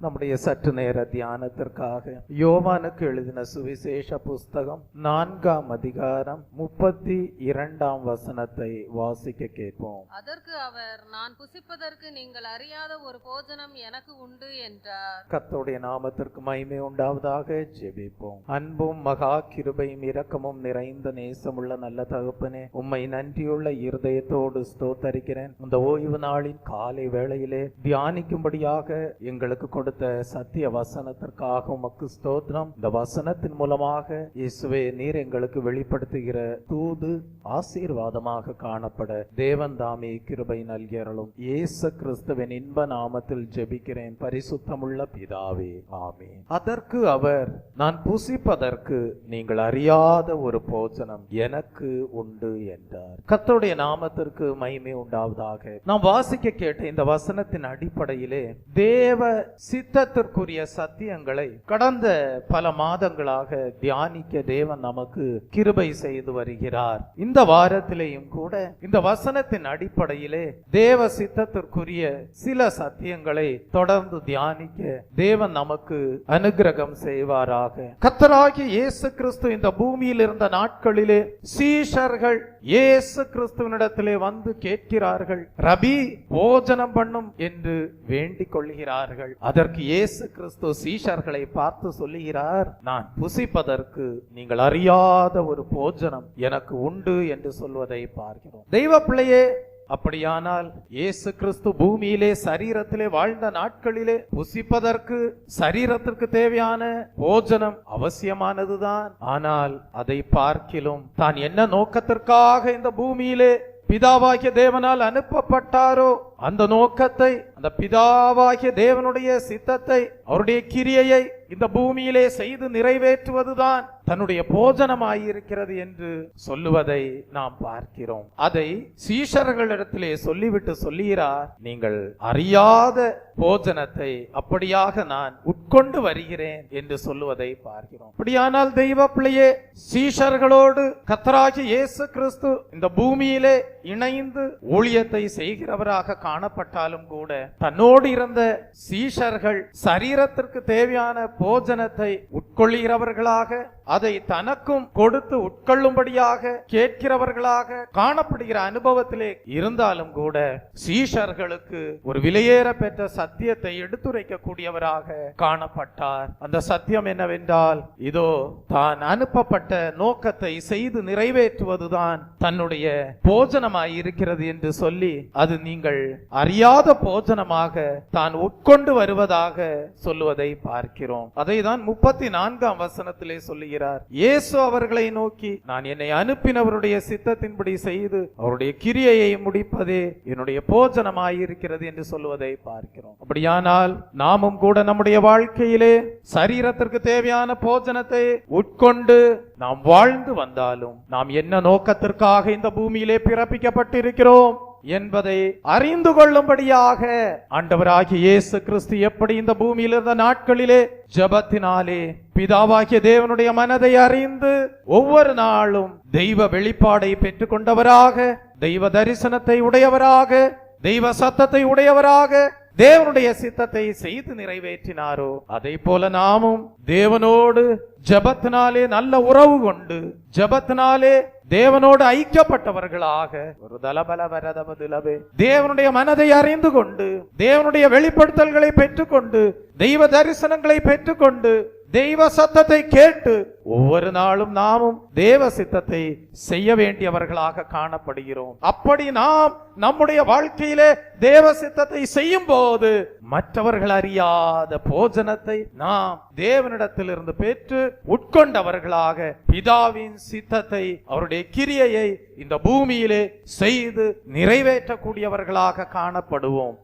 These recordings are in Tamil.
நம்முடைய சற்று நேர தியானத்திற்காக யோவானுக்கு எழுதின சுவிசேஷ புஸ்தகம் 4ஆம் அதிகாரம் 32ஆம் வசனத்தை வாசிக்க கேட்போம். அதற்கு அவர், நான் புசிப்பதற்கு நீங்கள் அறியாத ஒரு போஜனம் எனக்கு உண்டு என்றார். கர்த்தருடைய நாமத்திற்கு மகிமை உண்டாவதாக. ஜெபிப்போம். அன்பும் மகா கிருபையும் இரக்கமும் நிறைந்த நேசமுள்ள நல்ல தகப்பனே, உம்மை நன்றியுள்ள இருதயத்தோடு ஸ்தோத்தரிக்கிறேன். இந்த ஓய்வு நாளின் காலை வேளையிலே தியானிக்கும்படியாக எங்களுக்கு கொடுத்த சத்திய வசனத்திற்காக உமக்கு ஸ்தோத்திரம். இந்த வசனத்தின் மூலமாக இயேசுவே நீர் எங்களுக்கு வெளிப்படுத்துகிற தூது ஆசீர்வாதமாக காணப்பட தேவன் தாமே கிருபை நல்கிறளும். இயேசு கிறிஸ்துவின் இன்ப நாமத்தில் ஜெபிக்கிறேன் பரிசுத்தமுள்ள பிதாவே, ஆமென். அதற்கு அவர், நான் புசிப்பதற்கு நீங்கள் அறியாத ஒரு போஜனம் எனக்கு உண்டு என்றார். கர்த்தருடைய நாமத்திற்கு மகிமை உண்டாவதாக. நாம் வாசிக்க கேட்ட இந்த வசனத்தின் அடிப்படையிலே தேவ சித்தத்திற்குரிய சத்தியங்களை கடந்த பல மாதங்களாக தியானிக்க தேவன் நமக்கு கிருபை செய்து வருகிறார். இந்த வாரத்திலேயும் கூட இந்த வசனத்தின் அடிப்படையிலே தேவ சித்தத்திற்குரிய சில சத்தியங்களை தொடர்ந்து தியானிக்க தேவன் நமக்கு அனுகிரகம் செய்வாராக. கர்த்தராகிய இயேசு கிறிஸ்து இந்த பூமியில் இருந்த நாட்களிலே சீஷர்கள் இயேசு கிறிஸ்துவினிடத்திலே வந்து கேட்கிறார்கள், ரபி போஜனம் பண்ணும் என்று வேண்டிக் கொள்கிறார்கள். அதற்கு இயேசு கிறிஸ்து சீஷர்களை பார்த்து சொல்லுகிறார், நான் புசிப்பதற்கு நீங்கள் அறியாத ஒரு போஜனம் எனக்கு உண்டு என்று சொல்வதை பார்க்கிறோம். தெய்வ பிள்ளையே, அப்படியானால் இயேசு கிறிஸ்து பூமியிலே சரீரத்திலே வாழ்ந்த நாட்களிலே புசிப்பதற்கு சரீரத்திற்கு தேவையான போஜனம் அவசியமானதுதான். ஆனால் அதை பார்க்கிலும் தான் என்ன நோக்கத்திற்காக இந்த பூமியிலே பிதாவாகிய தேவனால் அனுப்பப்பட்டாரோ அந்த நோக்கத்தை, அந்த பிதாவாகிய தேவனுடைய சித்தத்தை, அவருடைய கிரியையை இந்த பூமியிலே செய்து நிறைவேற்றுவதுதான் தன்னுடைய போஜனமாயிருக்கிறது என்று சொல்லுவதை நாம் பார்க்கிறோம். அதை சீஷர்களிடத்திலே சொல்லிவிட்டு சொல்லுகிறார், நீங்கள் அறியாத போஜனத்தை அப்படியாக நான் உட்கொண்டு வருகிறேன் என்று சொல்லுவதை பார்க்கிறோம். அப்படியானால் தெய்வ பிள்ளையே, சீஷர்களோடு கர்த்தராகிய இயேசு கிறிஸ்து இந்த பூமியிலே இணைந்து ஊழியத்தை செய்கிறவராக காணப்பட்டாலும் கூட தன்னோடு இருந்த சீஷர்கள் சரீரத்திற்கு தேவையான போஜனத்தை உட்கொள்கிறவர்களாக, அதை தனக்கும் கொடுத்து உட்கொள்ளும்படியாக கேட்கிறவர்களாக காணப்படுகிற அனுபவத்திலே இருந்தாலும் கூட சீஷர்களுக்கு ஒரு விலையேற பெற்ற சத்தியத்தை எடுத்துரைக்க கூடியவராக காணப்பட்டார். அந்த சத்தியம் என்னவென்றால், இதோ தான் அனுப்பப்பட்ட நோக்கத்தை செய்து நிறைவேற்றுவதுதான் தன்னுடைய போஜனமாய் இருக்கிறது என்று சொல்லி, அது நீங்கள் அறியாத போஜனமாக தான் உட்கொண்டு வருவதாக சொல்லுவதை பார்க்கிறோம். அதை தான் 34ஆம் வசனத்திலே சொல்லுகிறார். இயேசு அவர்களை நோக்கி, நான் என்னை அனுப்பினவருடைய சித்தத்தின்படி செய்து அவருடைய கிரியையை முடிப்பதே என்னுடைய போஜனமாயிருக்கிறது என்று சொல்லுவதை பார்க்கிறோம். அப்படியானால் நாமும் கூட நம்முடைய வாழ்க்கையிலே சரீரத்திற்கு தேவையான போஜனத்தை உட்கொண்டு நாம் வாழ்ந்து வந்தாலும், நாம் என்ன நோக்கத்திற்காக இந்த பூமியிலே பிறப்பிக்கப்பட்டிருக்கிறோம் என்பதை அறிந்து கொள்ளும்படியாக ஆண்டவராகிய இயேசு கிறிஸ்து எப்படி இந்த பூமியில் இருந்த நாட்களிலே ஜெபத்தினாலே பிதாவாகிய தேவனுடைய மனதை அறிந்து ஒவ்வொரு நாளும் தெய்வ வெளிப்பாடை பெற்றுக் கொண்டவராக, தெய்வ தரிசனத்தை உடையவராக, தெய்வ சத்தத்தை உடையவராக தேவனுடைய சித்தத்தை செய்து நிறைவேற்றினாரோ, அதை போல நாமும் தேவனோடு ஜெபத்தினாலே நல்ல உறவு கொண்டு ஜெபத்தினாலே தேவனோடு ஐக்கியப்பட்டவர்களாக ஒரு தலபல வரதமதுலவே தேவனுடைய மனதை அறிந்து கொண்டு தேவனுடைய வெளிப்படுத்தல்களை பெற்றுக்கொண்டு தெய்வ தரிசனங்களை பெற்றுக்கொண்டு தெய்வ சத்தத்தை கேட்டு ஒவ்வொரு நாளும் நாமும் தேவ சித்தத்தை செய்ய வேண்டியவர்களாக காணப்படுகிறோம். அப்படி நாம் நம்முடைய வாழ்க்கையிலே தேவ சித்தத்தை செய்யும் போது மற்றவர்கள் அறியாத போஜனத்தை நாம் தேவனிடத்திலிருந்து பெற்று உட்கொண்டவர்களாக பிதாவின் சித்தத்தை, அவருடைய கிரியையை இந்த பூமியிலே செய்து நிறைவேற்றக்கூடியவர்களாக காணப்படுவோம்.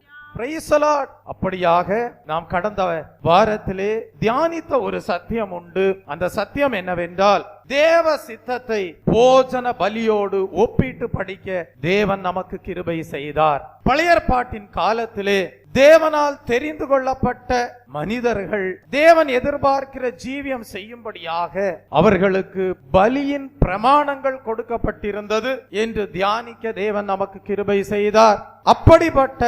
அப்படியாக நாம் கடந்த வாரத்திலே தியானித்த ஒரு சத்தியம் உண்டு. அந்த சத்தியம் என்னவென்றால், தேவ சித்தத்தை போஜன பலியோடு ஒப்பிட்டு படிக்க தேவன் நமக்கு கிருபை செய்தார். பழைய ஏற்பாட்டின் காலத்திலே தேவனால் தெரிந்து கொள்ளப்பட்ட மனிதர்கள் தேவன் எதிர்பார்க்கிற ஜீவியம் செய்யும்படியாக அவர்களுக்கு பலியின் பிரமாணங்கள் கொடுக்கப்பட்டிருந்தது என்று தியானிக்க தேவன் நமக்கு கிருபை செய்தார். அப்படிப்பட்ட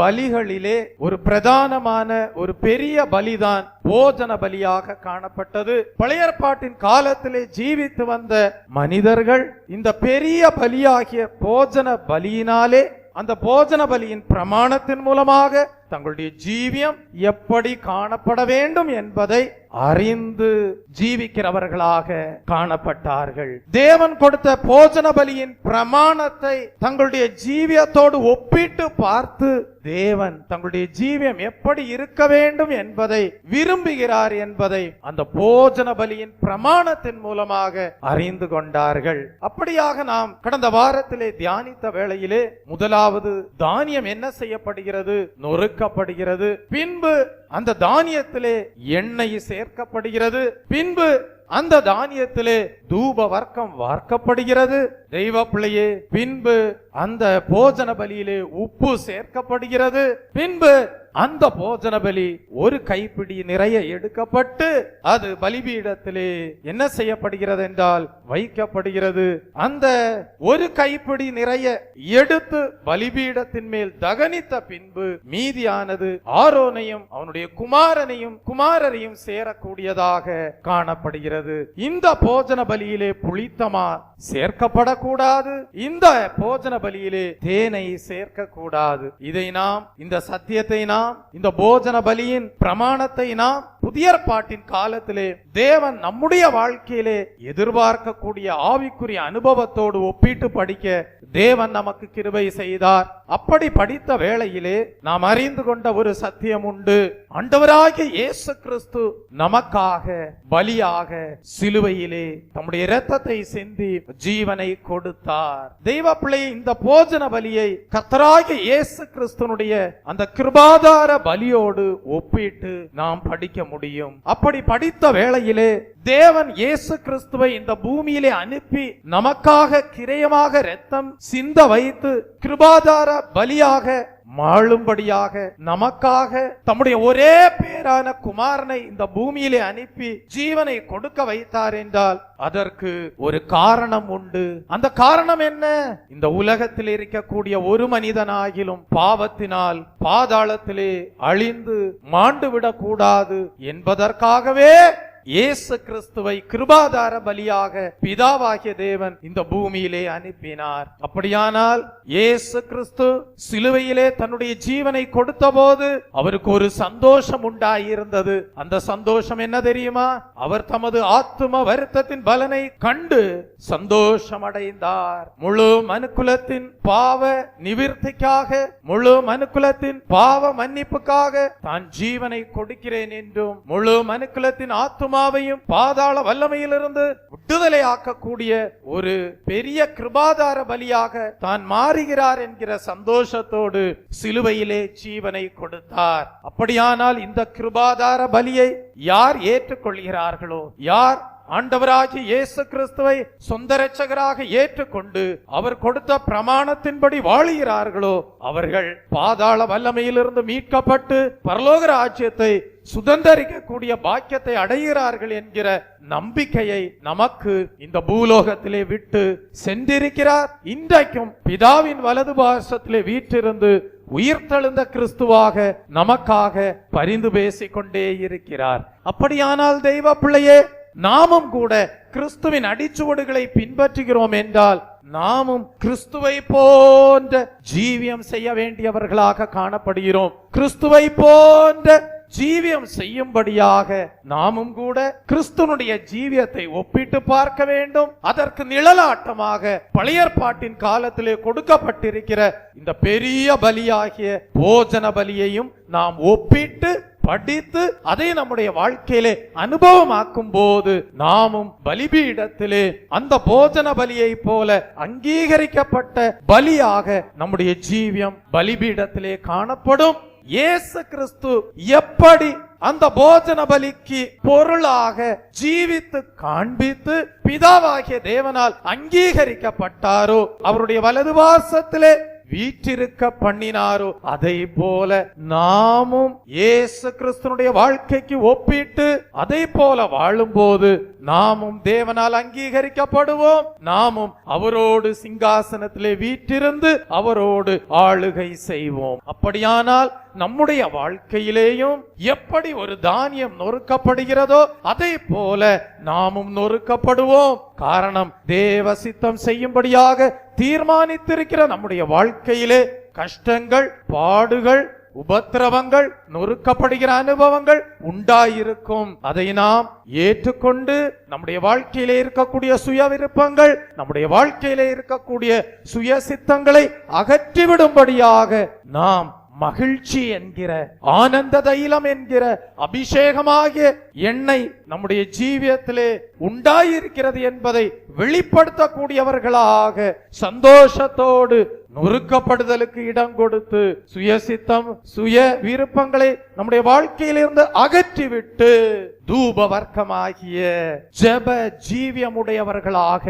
பலிகளிலே ஒரு பிரதானமான ஒரு பெரிய பலிதான் போஜன பலியாக காணப்பட்டது. பழைய ஏற்பாட்டின் காலத்திலே ஜீவித்து வந்த மனிதர்கள் இந்த பெரிய பலியாகிய போஜன பலியினாலே, அந்த போஜன பலியின் பிரமாணத்தின் மூலமாக தங்களுடைய ஜீவியம் எப்படி காணப்பட வேண்டும் என்பதை அறிந்து ஜீவிக்கிறவர்களாக காணப்பட்டார்கள். தேவன் கொடுத்த போஜன பலியின் பிரமாணத்தை தங்களுடைய ஜீவியத்தோடு ஒப்பிட்டு பார்த்து தேவன் தங்களுடைய ஜீவியம் எப்படி இருக்க வேண்டும் என்பதை விரும்புகிறார் என்பதை அந்த போஜன பலியின் பிரமாணத்தின் மூலமாக அறிந்து கொண்டார்கள். அப்படியாக நாம் கடந்த வாரத்திலே தியானித்த வேளையிலே முதலாவது தானியம் என்ன செய்யப்படுகிறது? நொறுக்கப்படுகிறது. பின்பு அந்த தானியத்திலே எண்ணெய் சேர்க்கப்படுகிறது. பின்பு அந்த தானியத்திலே தூப வர்க்கம் வார்க்கப்படுகிறது. தெய்வ பிள்ளையே, பின்பு அந்த போஜன பலியிலே உப்பு சேர்க்கப்படுகிறது. பின்பு அந்த போஜன பலி ஒரு கைப்பிடி நிறைய எடுக்கப்பட்டு அது பலிபீடத்திலே என்ன செய்யப்படுகிறது என்றால் வைக்கப்படுகிறது. அந்த ஒரு கைப்பிடி நிறைய எடுத்து பலிபீடத்தின் மேல் தகனித்த பின்பு மீதியானது ஆரோனையும் அவனுடைய குமாரரையும் சேரக்கூடியதாக காணப்படுகிறது. இந்த போஜன பலியிலே புளித்தமா சேர்க்கப்படக்கூடாது. இந்த போஜன பலியிலே தேனை சேர்க்க கூடாது. இதை நாம், இந்த சத்தியத்தை நாம், இந்த போஜன பலியின் பிரமாணத்தை நாம் புதிய ஏற்பாட்டின் காலத்திலே தேவன் நம்முடைய வாழ்க்கையிலே எதிர்பார்க்கக்கூடிய ஆவிக்குரிய அனுபவத்தோடு ஒப்பிட்டு படிக்க தேவன் நமக்கு கிருபை செய்தார். அப்படி படித்த வேளையிலே நாம் அறிந்து கொண்ட ஒரு சத்தியம் உண்டு. ஆண்டவராகிய இயேசு கிறிஸ்து நமக்காக பலியாக சிலுவையிலே தம்முடைய இரத்தத்தை சிந்தி ஜீவனை கொடுத்தார். தெய்வ பிள்ளையை, இந்த போஜன பலியை கர்த்தராகிய இயேசு கிறிஸ்துனுடைய அந்த கிருபாதார பலியோடு ஒப்பிட்டு நாம் படிக்க முடியும். அப்படி படித்த வேளையிலே தேவன் இயேசு கிறிஸ்துவை இந்த பூமியிலே அனுப்பி நமக்காக கிரயமாக இரத்தம் சிந்த வைத்து கிருபாதார பலியாக மாளும்படியாக நமக்காக தம்முடைய ஒரே பேரான குமாரனை இந்த பூமியிலே அனுப்பி ஜீவனை கொடுக்க வைத்தார் என்றால் அதற்கு ஒரு காரணம் உண்டு. அந்த காரணம் என்ன? இந்த உலகத்தில் இருக்கக்கூடிய ஒரு மனிதனாகிலும் பாவத்தினால் பாதாளத்திலே அழிந்து மாண்டு விடக்கூடாது என்பதற்காகவே இயேசு கிறிஸ்துவை கிருபாதார பலியாக பிதாவாகிய தேவன் இந்த பூமியிலே அனுப்பினார். அப்படியானால் இயேசு கிறிஸ்து சிலுவையிலே தன்னுடைய ஜீவனை கொடுத்த போது அவருக்கு ஒரு சந்தோஷம் உண்டாயிருந்தது. அந்த சந்தோஷம் என்ன தெரியுமா? அவர் தமது ஆத்தும வருத்தத்தின் பலனை கண்டு சந்தோஷம் அடைந்தார். முழு மனுக்குலத்தின் பாவ நிவிர்த்திக்காக, முழு மனுக்குலத்தின் பாவ மன்னிப்புக்காக தான் ஜீவனை கொடுக்கிறேன் என்றும், முழு மனுக்குலத்தின் ஆத்தும பாதாள வல்லமையிலிருந்து விடுதலை ஆக்கக்கூடிய ஒரு பெரிய கிருபாதார பலியாக தான் மாறுகிறார் என்கிற சந்தோஷத்தோடு சிலுவையிலே ஜீவனை கொடுத்தார். அப்படியானால் இந்த கிருபாதார பலியை யார் ஏற்றுக்கொள்கிறார்களோ, யார் ஆண்டவராகிய இயேசு கிறிஸ்துவை சொந்த இரட்சகராக ஏற்றுக்கொண்டு அவர் கொடுத்த பிரமாணத்தின்படி வாழுகிறார்களோ அவர்கள் பாதாள வல்லமையிலிருந்து மீட்கப்பட்டு பரலோக ராஜ்யத்தை சுதந்தரிக்கக்கூடிய பாக்கியத்தை அடைகிறார்கள் என்கிற நம்பிக்கையை நமக்கு இந்த பூலோகத்திலே விட்டு சென்றிருக்கிறார். இன்றைக்கும் பிதாவின் வலது பாசத்திலே வீற்றிருந்து உயிர்த்தெழுந்த கிறிஸ்துவாக நமக்காக பரிந்து பேசிக்கொண்டே இருக்கிறார். அப்படியானால் தெய்வ பிள்ளையே, நாமும் கூட கிறிஸ்துவின் அடிச்சுவடுகளை பின்பற்றுகிறோம் என்றால் நாமும் கிறிஸ்துவை போன்ற ஜீவியம் செய்ய வேண்டியவர்களாக காணப்படுகிறோம். கிறிஸ்துவை போன்ற ஜீவியம் செய்யும்படியாக நாமும் கூட கிறிஸ்துவனுடைய ஜீவியத்தை ஒப்பிட்டு பார்க்க வேண்டும். அதற்கு நிழலாட்டமாக பழைய ஏற்பாட்டின் காலத்திலே கொடுக்கப்பட்டிருக்கிற இந்த பெரிய பலியாகிய போஜன பலியையும் நாம் ஒப்பிட்டு படித்து அதை நம்முடைய வாழ்க்கையிலே அனுபவமாக்கும் போது நாமும் பலிபீடத்திலே அந்த போஜன பலியை போல அங்கீகரிக்கப்பட்ட பலியாக நம்முடைய ஜீவியம் பலிபீடத்திலே காணப்படும். இயேசு கிறிஸ்து எப்படி அந்த போஜன பலிக்கு பொருளாக ஜீவித்து காண்பித்து பிதாவாகிய தேவனால் அங்கீகரிக்கப்பட்டாரோ, அவருடைய வலது வாசத்திலே வீற்றிருக்க பண்ணினாரோ அதை போல நாமும் இயேசு கிறிஸ்துனுடைய வாழ்க்கைக்கு ஒப்பிட்டு அதை போல வாழும்போது நாமும் தேவனால் அங்கீகரிக்கப்படுவோம். நாமும் அவரோடு சிங்காசனத்திலே வீற்றிருந்து அவரோடு ஆளுகை செய்வோம். அப்படியானால் நம்முடைய வாழ்க்கையிலேயும் எப்படி ஒரு தானியம் நொறுக்கப்படுகிறதோ அதை போல நாமும் நொறுக்கப்படுவோம். காரணம், தேவ சித்தம் செய்யும்படியாக தீர்மானித்திருக்கிற நம்முடைய வாழ்க்கையிலே கஷ்டங்கள், பாடுகள், உபத்திரவங்கள், நொறுக்கப்படுகிற அனுபவங்கள் உண்டாயிருக்கும். அதை நாம் ஏற்றுக்கொண்டு நம்முடைய வாழ்க்கையிலே இருக்கக்கூடிய சுய விருப்பங்கள், நம்முடைய வாழ்க்கையிலே இருக்கக்கூடிய சுய சித்தங்களை அகற்றிவிடும்படியாக நாம் மகிழ்ச்சி என்கிற, ஆனந்த தைலம் என்கிற அபிஷேகமாகிய எண்ணெய் நம்முடைய ஜீவியத்திலே உண்டாயிருக்கிறது என்பதை வெளிப்படுத்தக்கூடியவர்களாக சந்தோஷத்தோடு நொறுக்கப்படுதலுக்கு இடம் கொடுத்து சுயசித்தம், சுய விருப்பங்களை நம்முடைய வாழ்க்கையிலிருந்து அகற்றிவிட்டு தூப வர்க்கமாகிய ஜெப ஜீவியமுடையவர்களாக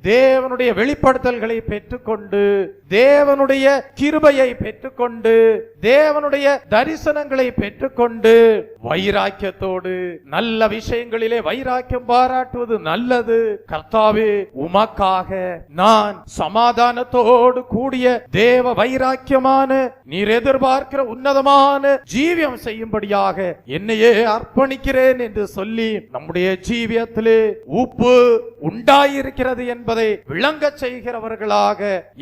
தேவனுடைய வெளிப்படுத்தல்களை பெற்றுக்கொண்டு, தேவனுடைய கிருபையை பெற்றுக்கொண்டு, தேவனுடைய தரிசனங்களை பெற்றுக்கொண்டு வைராக்கியத்தோடு நல்ல விஷயங்களிலே வைராக்கியம் பாராட்டுவது நல்லது. கர்த்தாவே, உமக்காக நான் சமாதானத்தோடு கூடிய தேவ வைராக்கியமான, நீர் எதிர்பார்க்கிற உன்னதமான ஜீவியம் செய்யும்படியாக என்னையே அர்ப்பணிக்கிறேன் என்று சொல்லி நம்முடைய ஜீவியத்திலே உப்பு உண்டாயிருக்கிறது என்பதை விளங்க செய்கிறவர்களாக,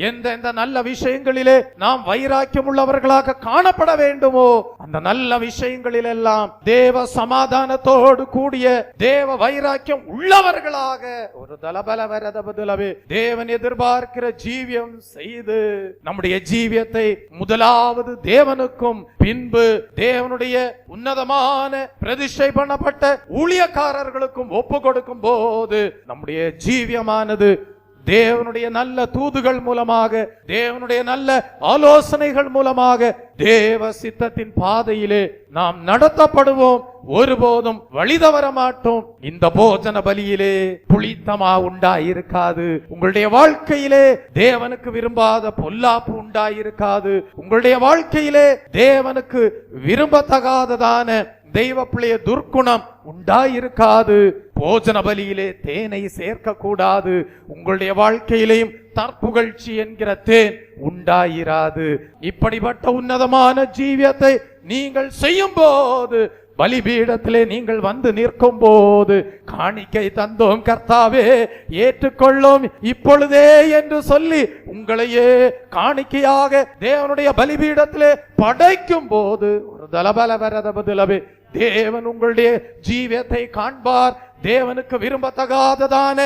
எந்த நல்ல விஷயங்களிலே நாம் வைராக்கியம் உள்ளவர்களாக காணப்பட வேண்டுமோ அந்த நல்ல விஷயங்களில் எல்லாம் தேவ சமாதானத்தோடு கூடிய தேவ வைராக்கியம் உள்ளவர்களாக ஒரு தலபலவரதபதுலவே தேவன் எதிர்பார்க்கிற ஜீவியம் செய்து நம்முடைய ஜீவியத்தை முதலாவது தேவனுக்கும் பின்பு தேவனுடைய உன்னதமான பிரதிஷ்டை பண்ணப்பட்ட ஊழியக்காரர்களுக்கும் ஒப்பு கொடுக்கும் போது நம்முடைய ஜீவியமானது தேவனுடைய நல்ல தூதுகள் மூலமாக, தேவனுடைய நல்ல ஆலோசனைகள் மூலமாக தேவ சித்தத்தின் பாதையிலே நாம் நடத்தப்படுவோம். ஒருபோதும் வழி தவற மாட்டோம். இந்த போஜன பலியிலே புளித்தமா உண்டாயிருக்காது. உங்களுடைய வாழ்க்கையிலே தேவனுக்கு விரும்பாத பொல்லாப்பு உண்டாயிருக்காது. உங்களுடைய வாழ்க்கையிலே தேவனுக்கு விரும்பத்தகாததான தெய்வ பிள்ளைய துர்க்குணம் உண்டாயிருக்காது. போஜன பலியிலே தேனை சேர்க்க கூடாது. உங்களுடைய வாழ்க்கையிலேயும் தற்புகழ்ச்சி என்கிற தேன் உண்டாயிராது. இப்படிப்பட்ட உன்னதமான ஜீவியத்தை நீங்கள் செய்யும் போது, பலிபீடத்திலே நீங்கள் வந்து நிற்கும் போது, காணிக்கை தந்தோம் கர்த்தாவே ஏற்றுக்கொள்ளும் இப்பொழுதே என்று சொல்லி உங்களையே காணிக்கையாக தேவனுடைய பலிபீடத்திலே படைக்கும் போது ஒரு தலபலவரதபதுலவே தேவன் உங்களுடைய ஜீவியத்தை காண்பார். தேவனுக்கு விரும்பத்தகாததான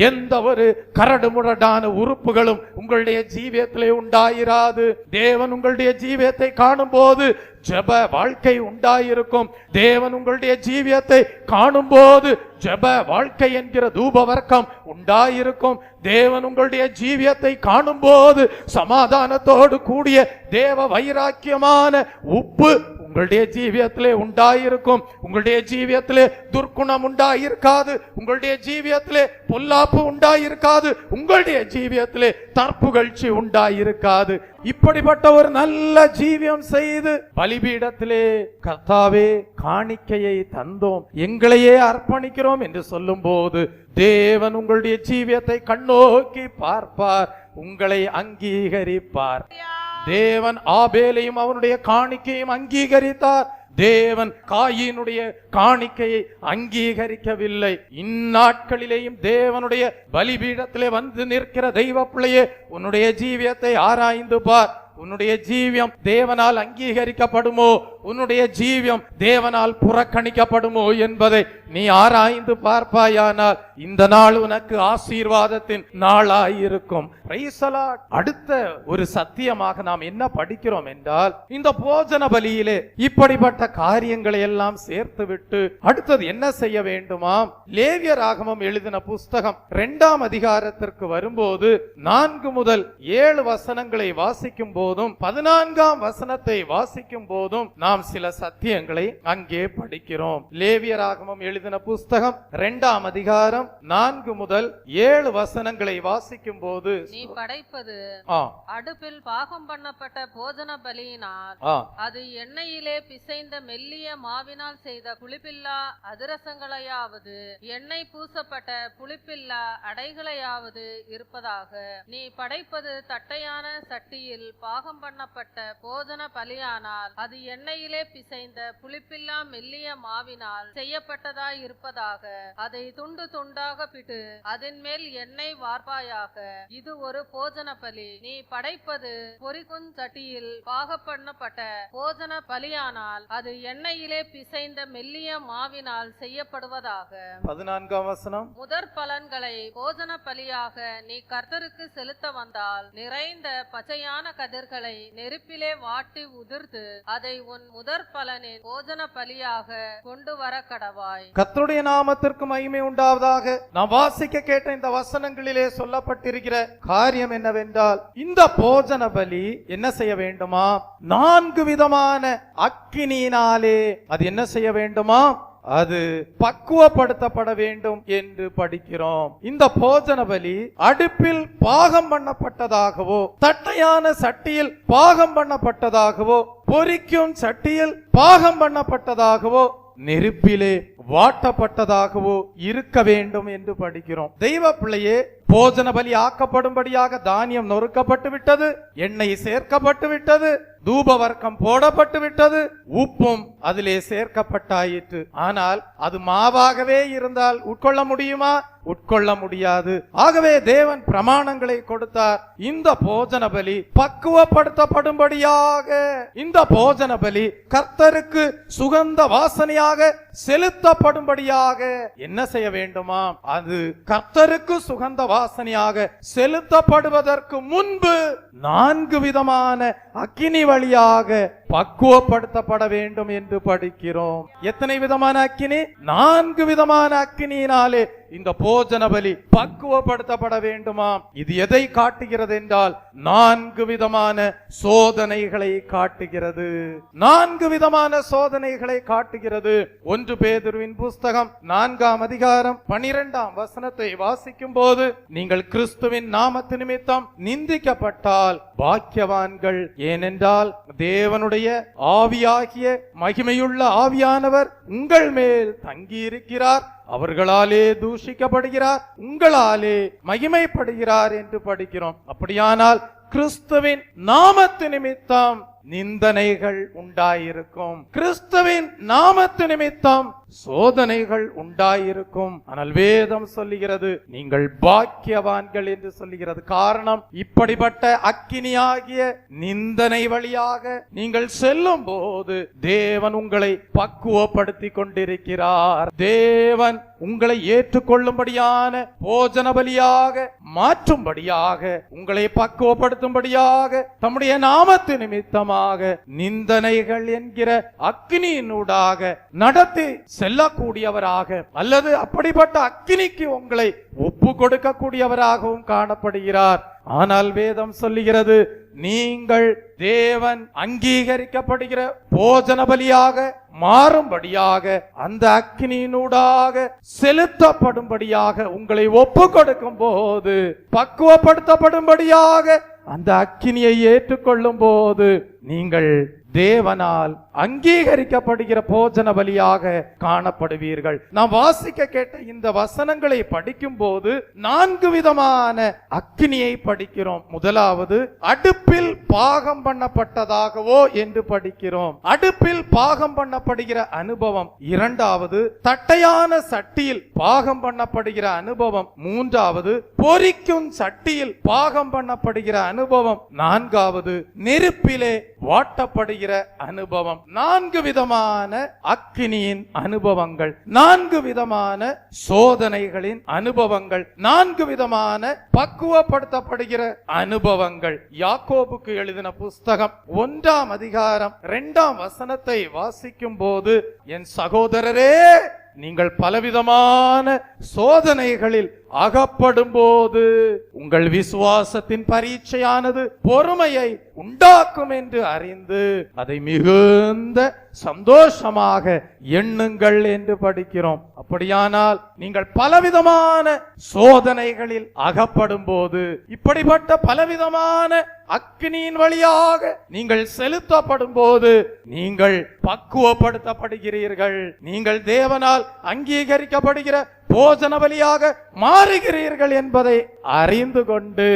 எந்த ஒரு கரடுமுரடான உறுப்புகளும் உங்களுடைய ஜீவியத்திலே உண்டாயிராது. தேவன் உங்களுடைய ஜீவியத்தை காணும் போது ஜெப வாழ்க்கை உண்டாயிருக்கும். தேவன் உங்களுடைய ஜீவியத்தை காணும் போது ஜெப வாழ்க்கை என்கிற தூப வர்க்கம் உண்டாயிருக்கும். தேவன் உங்களுடைய ஜீவியத்தை காணும் போது சமாதானத்தோடு கூடிய தேவ வைராக்கியமான உப்பு உங்களுடைய ஜீவியத்திலே உண்டாயிருக்கும். உங்களுடைய ஜீவியத்திலே துர்க்குணம் உண்டாயிருக்காது. உங்களுடைய ஜீவியத்திலே பொல்லாப்பு உண்டாயிருக்காது. உங்களுடைய ஜீவியத்திலே தற்புகழ்ச்சி உண்டாயிருக்காது. இப்படிப்பட்ட ஒரு நல்ல ஜீவியம் செய்து பலிபீடத்திலே கர்த்தாவே காணிக்கையை தந்தோம், எங்களையே அர்ப்பணிக்கிறோம் என்று சொல்லும் போது தேவன் உங்களுடைய ஜீவியத்தை கண்ணோக்கி பார்ப்பார், உங்களை அங்கீகரிப்பார். தேவன் ஆபேலையும் அவனுடைய காணிக்கையும் அங்கீகரித்தார். தேவன் காயினுடைய காணிக்கையை அங்கீகரிக்கவில்லை. இந்நாட்களிலேயும் தேவனுடைய பலிபீடத்திலே வந்து நிற்கிற தெய்வ பிள்ளையே, உன்னுடைய ஜீவியத்தை ஆராய்ந்து பார். உன்னுடைய ஜீவியம் தேவனால் அங்கீகரிக்கப்படுமோ, உன்னுடைய ஜீவியம் தேவனால் புறக்கணிக்கப்படுமோ என்பதை நீ ஆராய்ந்து பார்ப்பாயானால் இந்த நாள் உனக்கு ஆசீர்வாதத்தின் நாளாயிருக்கும். அடுத்த ஒரு சத்தியமாக நாம் என்ன படிக்கிறோம் என்றால், இந்த போஜன பலியிலே இப்படிப்பட்ட காரியங்களை எல்லாம் சேர்த்து விட்டு அடுத்தது என்ன செய்ய வேண்டுமாம்? லேவியராகமம் எழுதின புஸ்தகம் 2ஆம் அதிகாரத்திற்கு வரும்போது 4 முதல் 7 வசனங்களை வாசிக்கும் போதும் 14ஆம் வசனத்தை வாசிக்கும் போதும் நாம் நாம் சில சத்தியங்களை அங்கே படிக்கிறோம். லேவியராகமம் எழுதின புஸ்தகம் 2ஆம் அதிகாரம் 4 முதல் 7 வசனங்களை வாசிக்கும் போது, நீ படைப்பது அடுப்பில் பாகம் பண்ணப்பட்ட போஜன பலியினால் அது எண்ணெயிலே பிசைந்த மெல்லிய மாவினால் செய்த புளிப்பில்லா அதிரசங்களையாவது எண்ணெய் பூசப்பட்ட புளிப்பில்லா அடைகளையாவது இருப்பதாக. நீ படைப்பது தட்டையான சட்டியில் பாகம் பண்ணப்பட்ட போஜன பலியானால் அது எண்ணெயிலே பிசைந்த புளிப்பில்லா மெல்லிய மாவினால் செய்யப்பட்டதாய் இருப்பதாக. அதை துண்டு துண்டாக பிட்டு அதன் மேல் எண்ணெய் வார்ப்பாயாக. இது ஒரு போஜன பலி. நீ படைப்பது பொரிக்கும் சட்டியில் பாகம் பண்ணப்பட்ட போஜன பலியானால் அது எண்ணெயிலே பிசைந்த மெல்லிய மாவினால் செய்யப்படுவதாக. 14ஆம் வசனம், முதற் பலன்களை போஜன பலியாக நீ கர்த்தருக்கு செலுத்த வந்தால் நிறைந்த பச்சையான கதிர்களை நெருப்பிலே வாட்டி உதிர்த்து அதை உன் முதற் பலனின் போஜன பலியாக கொண்டு வர கடவாய். கர்த்தருடைய நாமத்திற்கு மகிமை உண்டாவதாக. நாம் வாசிக்க கேட்ட இந்த வசனங்களிலே சொல்லப்பட்டிருக்கிற காரியம் என்னவென்றால், இந்த போஜன பலி என்ன செய்ய வேண்டுமா? 4 விதமான அக்கினியினாலே அது என்ன செய்ய வேண்டுமா? அது பக்குவப்படுத்தப்பட வேண்டும் என்று படிக்கிறோம். இந்த போஜன பலி அடுப்பில் பாகம் பண்ணப்பட்டதாகவோ, தட்டையான சட்டியில் பாகம் பண்ணப்பட்டதாகவோ, பொரிக்கும் சட்டியில் பாகம் பண்ணப்பட்டதாகவோ, நெருப்பிலே வாட்டப்பட்டதாகவோ இருக்க வேண்டும் என்று படிக்கிறோம். தெய்வ பிள்ளையே, போஜன பலி ஆக்கப்படும்படியாக தானியம் நொறுக்கப்பட்டு விட்டது, எண்ணெய் சேர்க்கப்பட்டு விட்டது, தூப வர்க்கம் போடப்பட்டு விட்டது, உப்பும் அதிலே சேர்க்கப்பட்டாயிற்று. ஆனால் அது மாவாகவே இருந்தால் உட்கொள்ள முடியுமா? உட்கொள்ள முடியாது. ஆகவே தேவன் பிரமாணங்களை கொடுத்தார். இந்த போஜன பலி பக்குவப்படுத்தப்படும்படியாக, இந்த போஜன பலி கர்த்தருக்கு சுகந்த வாசனையாக செலுத்தப்படும்படியாக என்ன செய்ய வேண்டுமா? அது கர்த்தருக்கு சுகந்த வாசனையாக செலுத்தப்படுவதற்கு முன்பு 4 விதமான அக்கினி வழியாக பக்குவப்படுத்தப்பட வேண்டும் என்று படிக்கிறோம். எத்தனை விதமான அக்கினி? 4 விதமான அக்கினியினாலே இந்த போஜன பலி பக்குவப்படுத்தப்பட வேண்டுமா? இது எதை காட்டுகிறது என்றால், 4 விதமான சோதனைகளை காட்டுகிறது. 4 விதமான சோதனைகளை காட்டுகிறது. 1 பேதுருவின் புஸ்தகம் 4ஆம் அதிகாரம் 12ஆம் வசனத்தை வாசிக்கும் போது, நீங்கள் கிறிஸ்துவின் நாமத்து நிமித்தம் நிந்திக்கப்பட்டால் பாக்கியவான்கள், ஏனென்றால் தேவனுடைய ஆவியாகிய மகிமையுள்ள ஆவியானவர் உங்கள் மேல் தங்கியிருக்கிறார். அவர்களாலே தூஷிக்கப்படுகிறார், உங்களாலே மகிமைப்படுகிறார் என்று படிக்கிறோம். அப்படியானால் கிறிஸ்துவின் நாமத்து நிமித்தம் நிந்தனைகள் உண்டாயிருக்கும், கிறிஸ்துவின் நாமத்து நிமித்தம் சோதனைகள் உண்டாயிருக்கும். ஆனால் வேதம் சொல்லுகிறது நீங்கள் பாக்கியவான்கள் என்று சொல்லுகிறது. காரணம், இப்படிப்பட்ட அக்கினியாகிய நிந்தனை வழியாக நீங்கள் செல்லும் போது தேவன் உங்களை பக்குவப்படுத்தி கொண்டிருக்கிறார். தேவன் உங்களை ஏற்றுக்கொள்ளும்படியான போஜன பலியாக மாற்றும்படியாக, உங்களை பக்குவப்படுத்தும்படியாக தம்முடைய நாமத்து நிமித்தமாக நிந்தனைகள் என்கிற அக்கினியினூடாக நடத்தி செல்லக்கூடியவராக, அல்லது அப்படிப்பட்ட அக்கினிக்கு உங்களை ஒப்பு கொடுக்கக்கூடியவராகவும் காணப்படுகிறார். ஆனால் வேதம் சொல்லுகிறது, நீங்கள் தேவன் அங்கீகரிக்கப்படுகிற போஜன பலியாக மாறும்படியாக, அந்த அக்கினியினூடாக செலுத்தப்படும்படியாக உங்களை ஒப்பு கொடுக்கும் போது, பக்குவப்படுத்தப்படும்படியாக அந்த அக்கினியை ஏற்றுக்கொள்ளும் போது, நீங்கள் தேவனால் அங்கீகரிக்கப்படுகிற போஜன பலியாக காணப்படுவீர்கள். நாம் வாசிக்க கேட்ட இந்த வசனங்களை படிக்கும் போது 4 விதமான அக்கினியை படிக்கிறோம். முதலாவது, அடுப்பில் பாகம் பண்ணப்பட்டதாகவோ என்று படிக்கிறோம். அடுப்பில் பாகம் பண்ணப்படுகிற அனுபவம். இரண்டாவது, தட்டையான சட்டியில் பாகம் பண்ணப்படுகிற அனுபவம். மூன்றாவது, பொரிக்கும் சட்டியில் பாகம் பண்ணப்படுகிற அனுபவம். நான்காவது, நெருப்பிலே வாட்டப்படுகிற அனுபவம். 4 விதமான அக்கினியின் அனுபவங்கள், 4 விதமான சோதனைகளின் அனுபவங்கள், 4 விதமான பக்குவப்படுத்தப்படுகிற அனுபவங்கள். யாக்கோபுக்கு எழுதின புஸ்தகம் 1ஆம் அதிகாரம் 2ஆம் வசனத்தை வாசிக்கும் போது, என் சகோதரரே நீங்கள் பலவிதமான சோதனைகளில் அகப்படும் போது உங்கள் விசுவாசத்தின் பரீட்சையானது பொறுமையை உண்டாக்கும் என்று அறிந்து அதை மிகுந்த சந்தோஷமாக எண்ணுங்கள் என்று படிக்கிறோம். அப்படியானால் நீங்கள் பலவிதமான சோதனைகளில் அகப்படும் போது, இப்படிப்பட்ட பலவிதமான அக்கினியின் வழியாக நீங்கள் செலுத்தப்படும் போது நீங்கள் பக்குவப்படுத்தப்படுகிறீர்கள். நீங்கள் தேவனால் அங்கீகரிக்கப்படுகிற போஜன பலியாக மாறுகிறீர்கள் என்பதை அறிந்து கொண்டு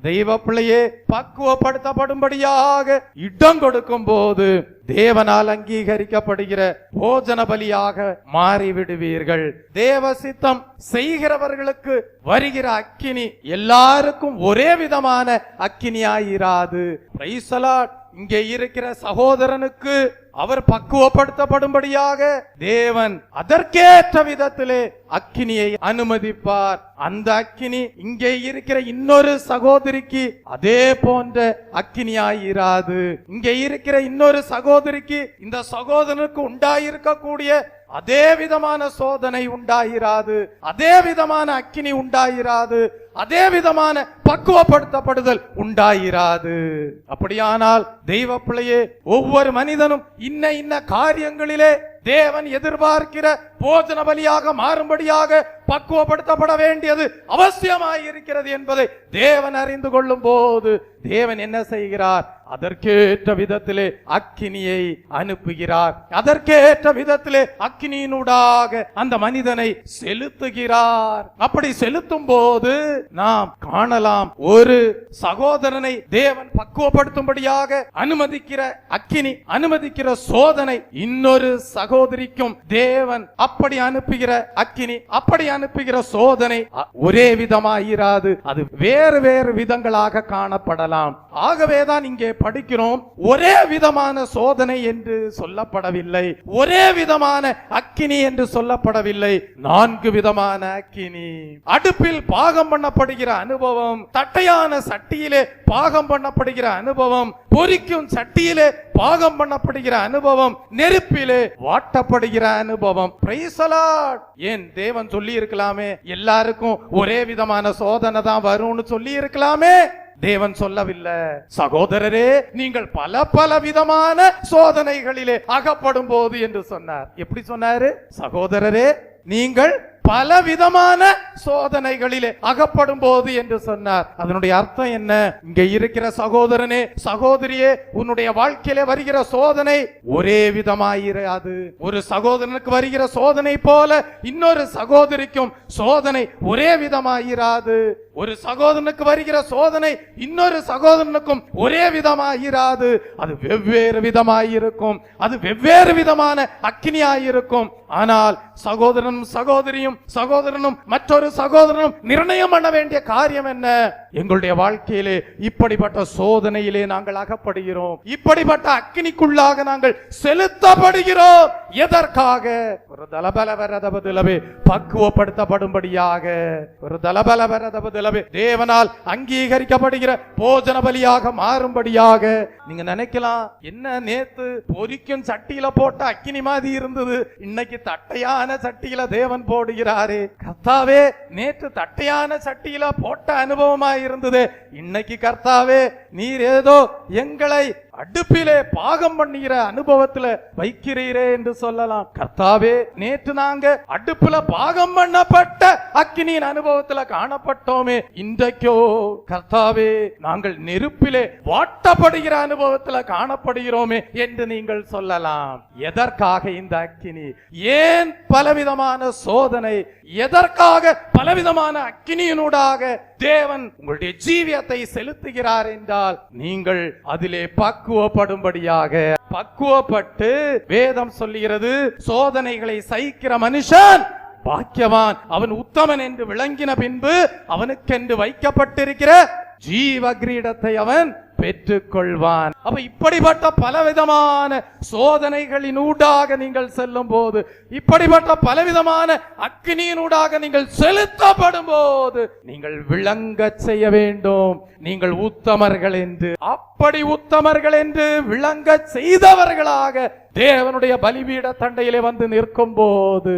தெய்வ பிள்ளையே பக்குவப்படுத்தப்படும்படியாக இடம் கொடுக்கும் போது தேவனால் அங்கீகரிக்கப்படுகிற போஜன பலியாக மாறிவிடுவீர்கள். தேவ சித்தம் செய்கிறவர்களுக்கு வருகிற அக்கினி எல்லாருக்கும் ஒரே விதமான அக்கினியாயிராது. Praise the Lord. இங்கே இருக்கிற சகோதரனுக்கு அவர் பக்குவப்படுத்தப்படும்படியாக தேவன் அதற்கேற்ற விதத்திலே அக்கினியை அனுமதிப்பார். அந்த அக்கினி இங்கே இருக்கிற இன்னொரு சகோதரிக்கு அதே போன்ற அக்கினியாயிராது. இங்கே இருக்கிற இன்னொரு சகோதரிக்கு இந்த சகோதரனுக்கு உண்டாயிருக்கக்கூடிய அதே விதமான சோதனை உண்டாயிராது, அதே விதமான அக்கினி உண்டாயிராது, அதே விதமான பக்குவப்படுத்தப்படுதல் உண்டாயிராது. அப்படியானால் தெய்வ பிள்ளையே, ஒவ்வொரு மனிதனும் இன்ன இன்ன காரியங்களிலே தேவன் எதிர்பார்க்கிற போஜன பலியாக மாறும்படியாக பக்குவப்படுத்தப்பட வேண்டியது அவசியமாயிருக்கிறது என்பதை தேவன் அறிந்து கொள்ளும் போது தேவன் என்ன செய்கிறார்? அதற்கேற்ற விதத்திலே அக்கினியை அனுப்புகிறார். அதற்கேற்ற விதத்திலே அக்கினியினூடாக அந்த மனிதனை செலுத்துகிறார். அப்படி செலுத்தும் போது நாம் காணலாம், ஒரு சகோதரனை தேவன் பக்குவப்படுத்தும்படியாக அனுமதிக்கிற அக்கினி, அனுமதிக்கிற சோதனை இன்னொரு சகோதரிக்கும் தேவன் அப்படி அனுப்புகிற அக்கினி, அப்படி அனுப்புகிற சோதனை ஒரே விதமாயிராது. அது வேறு வேறு விதங்களாக காணப்படலாம். ஆகவேதான் இங்கே படிக்கிறோம், ஒரே விதமான சோதனை என்று சொல்லப்படவில்லை, ஒரே விதமான அக்கினி என்று சொல்லப்படவில்லை, 4 விதமான அக்கினி. அடுப்பில் பாகம் பண்ணப்படுகிற அனுபவம், தட்டையான சட்டியிலே பாகம் பண்ணப்படுகிற அனுபவம், பொரிக்கும் சட்டியிலே பாகம் பண்ணப்படுகிற அனுபவம், நெருப்பிலே வாட்டப்படுகிற அனுபவம். Praise the Lord. ஏன் தேவன் சொல்லி இருக்கலாமே, எல்லாருக்கும் ஒரே விதமான சோதனை தான் வரும்னு சொல்லி இருக்கலாமே. தேவன் சொல்லவில்லை. சகோதரரே, நீங்கள் பல பல விதமான சோதனைகளிலே அகப்படும் போது என்று சொன்னார். எப்படி சொன்னாரு? சகோதரரே, நீங்கள் பல விதமான சோதனைகளிலே அகப்படும் போது என்று சொன்னார். அதனுடைய அர்த்தம் என்ன? இங்க இருக்கிற சகோதரனே, சகோதரியே, உன்னுடைய வாழ்க்கையிலே வருகிற சோதனை ஒரே விதமாயிராது. ஒரு சகோதரனுக்கு வருகிற சோதனை போல இன்னொரு சகோதரிக்கும் சோதனை ஒரே விதமாயிராது. ஒரு சகோதரனுக்கு வருகிற சோதனை இன்னொரு சகோதரனுக்கும் ஒரே விதமாயிராது. அது வெவ்வேறு விதமாயிருக்கும். அது வெவ்வேறு விதமான அக்கினியாயிருக்கும். ஆனால் சகோதரனும் சகோதரனும் மற்றொரு சகோதரனும் நிர்ணயம் பண்ண வேண்டிய காரியம் என்ன? எங்களுடைய வாழ்க்கையிலே இப்படிப்பட்ட சோதனையிலே நாங்கள் அகப்படுகிறோம், இப்படிப்பட்ட அக்கினிக்குள்ளாக நாங்கள் செலுத்தப்படுகிறோம். எதற்காக? ஒரு தலபலவரதபதிலவே பக்குவப்படுத்தப்படும்படியாக, ஒரு தலபலவரதபதிலவே தேவனால் அங்கீகரிக்கப்படுகிற போஜன பலியாக மாறும்படியாக. நீங்க நினைக்கலாம், என்ன நேத்து பொரிக்கும் சட்டியில போட்ட அக்கினி மாதிரி இருந்தது, இன்னைக்கு தட்டையான சட்டியில தேவன் போடுகிறாரே. கர்த்தாவே, நேற்று தட்டையான சட்டியில போட்ட அனுபவமா இருந்தது, இன்னைக்கு கர்த்தாவே நீர் ஏதோ எங்களை அடுப்பிலே பாகம் பண்ணுகிற அனுபவத்துல வைக்கிறீரே என்று சொல்லலாம். கர்த்தாவே, நேற்று நாங்க அடுப்புல பாகம் பண்ணப்பட்ட அக்கினியின் அனுபவத்துல காணப்பட்டோமே, இன்றைக்கோ கர்த்தாவே நாங்கள் நெருப்பிலே வாட்டப்படுகிற அனுபவத்துல காணப்படுகிறோமே என்று நீங்கள் சொல்லலாம். எதற்காக இந்த அக்கினி? ஏன் பலவிதமான சோதனை? எதற்காக பலவிதமான அக்கினியினூடாக தேவன் உங்களுடைய ஜீவியத்தை செலுத்துகிறார் என்றால், நீங்கள் அதிலே பக்குவப்படும்படியாக. பக்குவப்பட்டு வேதம் சொல்லுகிறது, சோதனைகளை சகிக்கிற மனுஷன் பாக்கியவான், அவன் உத்தமன் என்று விளங்கின பின்பு அவனுக்கென்று வைக்கப்பட்டிருக்கிற ஜீவ கிரீடத்தை அவன் பெற்றுக்கொள்வான். அப்ப இப்படிப்பட்ட பலவிதமான சோதனைகளினூடாக நீங்கள் செல்லும் போது, இப்படிப்பட்ட பலவிதமான அக்கினியினூடாக நீங்கள் செலுத்தப்படும் போது நீங்கள் விளங்க செய்ய வேண்டும், நீங்கள் உத்தமர்கள் என்று. அப்படி உத்தமர்கள் என்று விளங்க செய்தவர்களாக தேவனுடைய பலிபீட தண்டையிலே வந்து நிற்கும் போது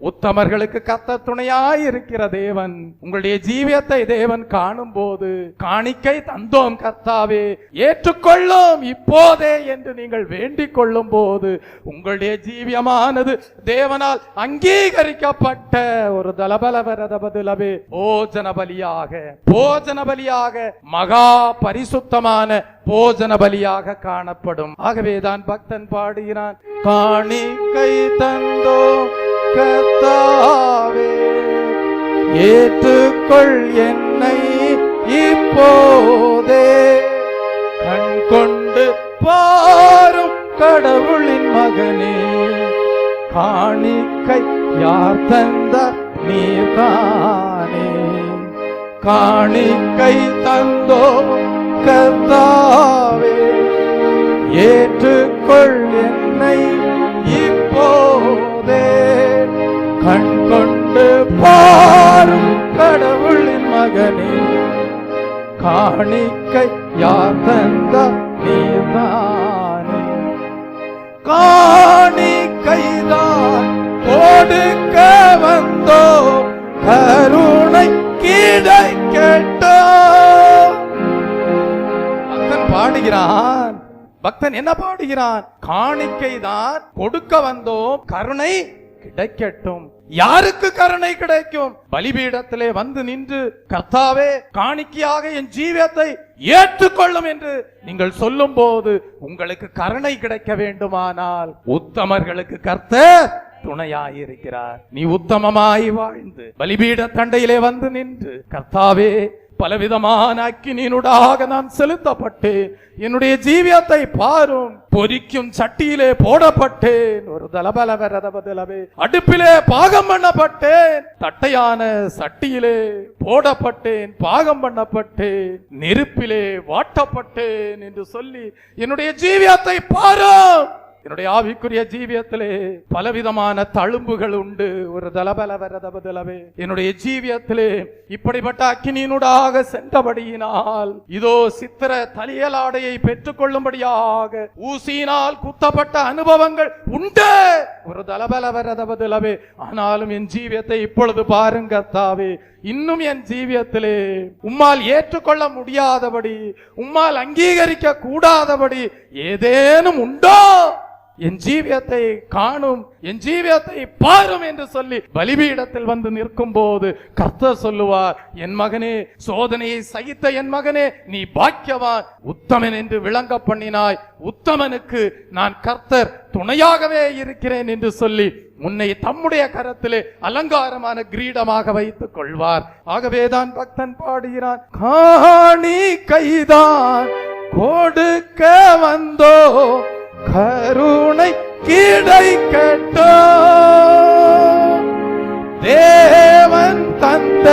உத்தமர்களுக்கு கர்த்தர் துணையாய் இருக்கிற தேவன், உங்களுடைய ஜீவியத்தை தேவன் காணும் போது காணிக்கை தந்தோம் கர்த்தாவே ஏற்றுக்கொள்ளும் இப்போதே என்று நீங்கள் வேண்டிக் கொள்ளும் போது உங்களுடைய ஜீவியமானது தேவனால் அங்கீகரிக்கப்பட்ட ஒரு தலபலவரதபதுலவே போஜன பலியாக மகா பரிசுத்தமான போஜன பலியாக காணப்படும். ஆகவேதான் பக்தன் பாடுகிறான், காணிக்கை தந்தோ கர்த்தாவே ஏற்றுக்கொள் என்னை இப்போதே, கண் கொண்டு பாரும் கடவுளின் மகனே, காணிக்கை யார் தந்த நீர்தானே, காணிக்கை தந்தோ கர்த்தாவே ஏற்றுக்கொள் என்னை இப்போதே, கண் கொண்டு பாரும் கடவுளின் மகனே, காணிக்கை யார் தந்த நீர்தானே, காணிக்கைதான் கொடுக்க வந்தோ கருணை கிடைக்கட்டோ. பக்தன் பாடுகிறான், பக்தன் என்ன பாடுகிறான்? காணிக்கை தான் கொடுக்க வந்தோம், கருணை கிடைக்கட்டும். யாருக்கு கருணை கிடைக்கும்? பலிபீடத்திலே வந்து நின்று கர்த்தாவே காணிக்கையாக என் ஜீவியத்தை ஏற்றுக்கொள்ளும் என்று நீங்கள் சொல்லும் போது உங்களுக்கு கருணை கிடைக்க வேண்டுமானால் உத்தமர்களுக்கு கர்த்தர் துணையாயிருக்கிறார். நீ உத்தமமாய் வாழ்ந்து பலிபீட தண்டையிலே வந்து நின்று கர்த்தாவே பலவிதமான அக்கினியினூடாக நான் செலுத்தப்பட்டேன், என்னுடைய ஜீவியத்தை பாரும், பொரிக்கும் சட்டியிலே போடப்பட்டேன், ஒரு தலபலவரதபதலவே அடுப்பிலே பாகம் பண்ணப்பட்டேன், தட்டையான சட்டியிலே போடப்பட்டேன், பாகம் பண்ணப்பட்டேன், நெருப்பிலே வாட்டப்பட்டேன் என்று சொல்லி என்னுடைய ஜீவியத்தை பாரும். என்னுடைய ஆவிக்குரிய ஜீவியத்திலே பலவிதமான தழும்புகள் உண்டு, ஒரு தலபலவரதபதலவே என்னுடைய ஜீவியத்திலே இப்படிப்பட்ட அக்கினியினூடாக சென்றபடியினால் இதோ சித்திர தலியலாடையை பெற்றுக் கொள்ளும்படியாக ஊசியினால் குத்தப்பட்ட அனுபவங்கள் உண்டு, ஒரு தலபலவரதபதலவே. ஆனாலும் என் ஜீவியத்தை இப்பொழுது பாருங்க கர்த்தாவே, இன்னும் என் ஜீவியத்திலே உம்மால் ஏற்றுக்கொள்ள முடியாதபடி, உம்மால் அங்கீகரிக்க கூடாதபடி ஏதேனும் உண்டோ? என் ஜீவியத்தை காணும், என் ஜீவியத்தை பாரும் என்று சொல்லி பலிபீடத்தில் வந்து நிற்கும் போது கர்த்தர் சொல்லுவார், என் மகனே, சோதனையை சகித்த என் மகனே, நீ பாக்கியவான், உத்தமன் என்று விளங்க பண்ணினாய், உத்தமனுக்கு நான் கர்த்தர் துணையாகவே இருக்கிறேன் என்று சொல்லி உன்னை தம்முடைய கரத்திலே அலங்காரமான கிரீடமாக வைத்துக் கொள்வார். ஆகவேதான் பக்தன் பாடுகிறான், காணிக்கைதான் கொடுக்க வந்தோ கருணை கிடைக்கட்டோ, தேவன் தந்த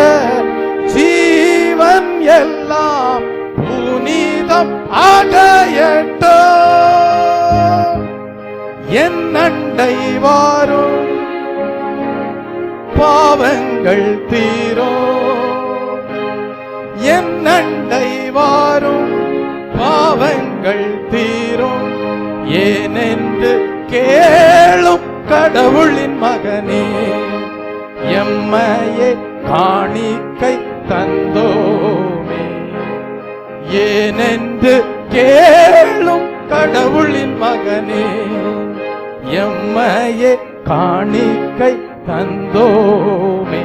ஜீவன் எல்லாம் புனிதம் அடையட்டோ, என் அண்டை வாரும் பாவங்கள் தீரோ, என் அண்டை வாரும் பாவங்கள் தீரும், ஏனென்று கேளும் கடவுளின் மகனே, எம்மையே காணிக்கை தந்தோமே, ஏனென்று கேளும் கடவுளின் மகனே, எம்மையே காணிக்கை தந்தோமே,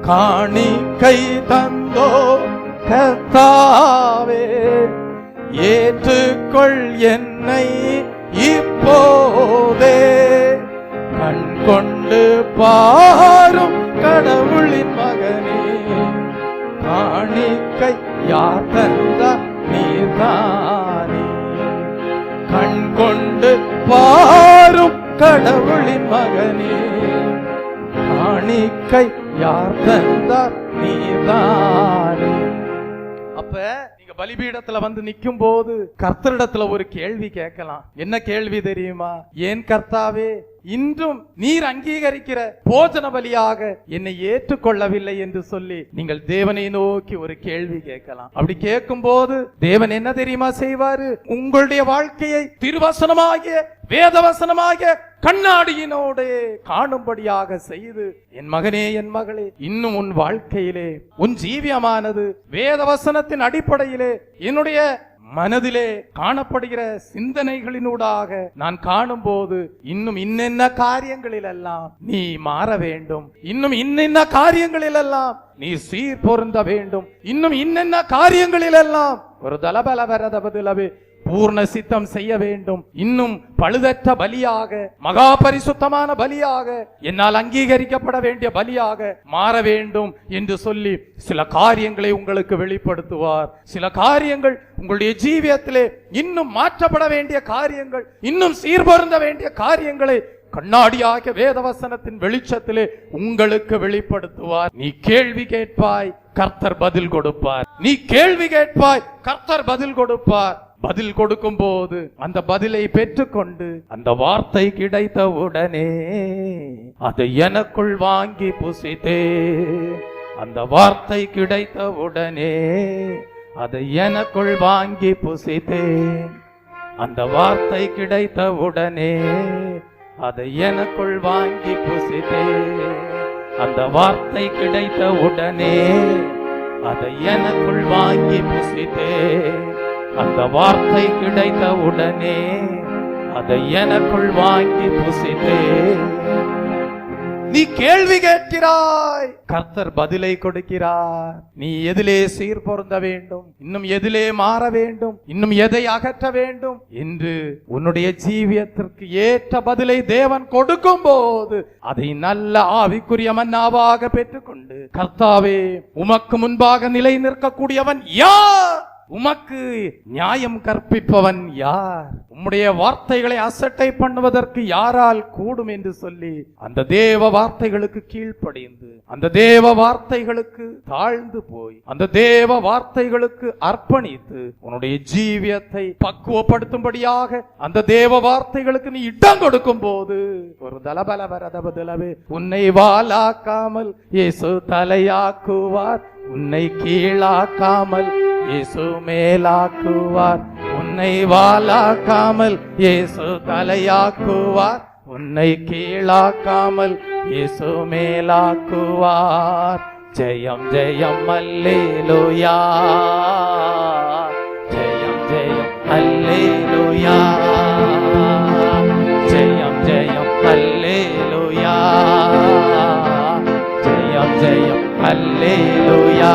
காணிக்கை தந்தோ கர்த்தாவே ஏற்றுக்கொள் என்னை இப்போதே, கண் கொண்டு பாரும் கடவுளின் மகனே, காணிக்கை யார் தந்த நீர்தானே, கண் கொண்டு பாரும் கடவுளின் மகனே, காணிக்கை யார் தந்த நீர்தானே. அப்ப பலிபீடத்துல வந்து நிக்கும் போது கர்த்தரிடத்துல ஒரு கேள்வி கேட்கலாம். என்ன கேள்வி தெரியுமா? ஏன் கர்த்தாவே இன்றும் நீர் அங்கீகரிக்கிற போஜன பலியாக என்னை ஏற்றுக்கொள்ளவில்லை என்று சொல்லி நீங்கள் தேவனை நோக்கி ஒரு கேள்வி கேட்கலாம். அப்படி கேட்கும் போது தேவன் என்ன தெரியுமா செய்வாரு? உங்களுடைய வாழ்க்கையை திருவசனமாகிய வேதவசனமாகிய கண்ணாடியினோடு காணும்படியாக செய்து, என் மகனே என் மகளே, இன்னும் உன் வாழ்க்கையிலே உன் ஜீவியமானது வேதவசனத்தின் அடிப்படையிலே என்னுடைய மனதிலே காணப்படுகிற சிந்தனைகளினூடாக நான் காணும் போது இன்னும் இன்னென்ன காரியங்களில் எல்லாம் நீ மாற வேண்டும், இன்னும் இன்னென்ன காரியங்களில் எல்லாம் நீ சீர் பொருந்த வேண்டும், இன்னும் இன்னென்ன காரியங்களில் எல்லாம் ஒரு தலபலவரதபதிலவே பூர்ண சித்தம் செய்ய வேண்டும், இன்னும் பழுதற்ற பலியாக மகா பரிசுத்தமான பலியாக என்னால் அங்கீகரிக்கப்பட வேண்டிய பலியாக மாற வேண்டும் என்று சொல்லி சில காரியங்களை உங்களுக்கு வெளிப்படுத்துவார். சில காரியங்கள் உங்களுடைய ஜீவியத்திலே இன்னும் மாற்றப்பட வேண்டிய காரியங்கள், இன்னும் சீர்பொருந்த வேண்டிய காரியங்களை கண்ணாடியாக வேதவசனத்தின் வெளிச்சத்திலே உங்களுக்கு வெளிப்படுத்துவார். நீ கேள்வி கேட்பாய், கர்த்தர் பதில் கொடுப்பார். நீ கேள்வி கேட்பாய், கர்த்தர் பதில் கொடுப்பார். பதில் கொடுக்கும் போது அந்த பதிலை பெற்றுக்கொண்டு அந்த வார்த்தை கிடைத்த உடனே அதை எனக்குள் வாங்கி புசித்தே, அந்த வார்த்தை கிடைத்த உடனே அதை எனக்குள் வாங்கி புசித்தே, அந்த வார்த்தை கிடைத்த உடனே அதை எனக்குள் வாங்கி புசித்தே, அந்த வார்த்தை கிடைத்த உடனே அதை எனக்குள் வாங்கி புசித்தே, அந்த வார்த்தை கிடைத்த உடனே அதை எனக்குள் வாங்கி புசித்தே. நீ கேள்வி கேட்கிறாய், கர்த்தர் பதிலை கொடுக்கிறார். நீ எதிலே சீர் பொருந்த வேண்டும், இன்னும் எதிலே மாற வேண்டும், இன்னும் எதை அகற்ற வேண்டும் என்று உன்னுடைய ஜீவியத்திற்கு ஏற்ற பதிலை தேவன் கொடுக்கும் போது அதை நல்ல ஆவிக்குரிய மன்னாவாக பெற்றுக்கொண்டு, கர்த்தாவே உமக்கு முன்பாக நிலை நிற்கக்கூடியவன் யார், உமக்கு நியாயம் கற்பிப்பவன் யார், உம்முடைய வார்த்தைகளை அசட்டை பண்ணுவதற்கு யாரால் கூடும் என்று சொல்லி அந்த தேவ வார்த்தைகளுக்கு கீழ்ப்படிந்து, அந்த தேவ வார்த்தைகளுக்கு தாழ்ந்து போய், அந்த தேவ வார்த்தைகளுக்கு அர்ப்பணித்து உன்னுடைய ஜீவியத்தை பக்குவப்படுத்தும்படியாக அந்த தேவ வார்த்தைகளுக்கு நீ இடம் கொடுக்கும் போது ஒரு தலபலவரதபதிலவே உன்னை வாலாக்காமல் இயேசு தலையாக்குவார், உன்னை கீழாக்காமல் இயேசு மேலாக்குவார், உன்னை வாலாக்காமல் இயேசு தலையாக்குவார், உன்னை கீழாக்காமல் இயேசு மேலாக்குவார். ஜெயம் ஜெயம் அல்லேலூயா, ஜெயம் ஜெயம் அல்லேலூயா, ஜெயம் ஜெயம் அல்லேலூயா, ஜெயம் ஜெயம் அல்லேலூயா.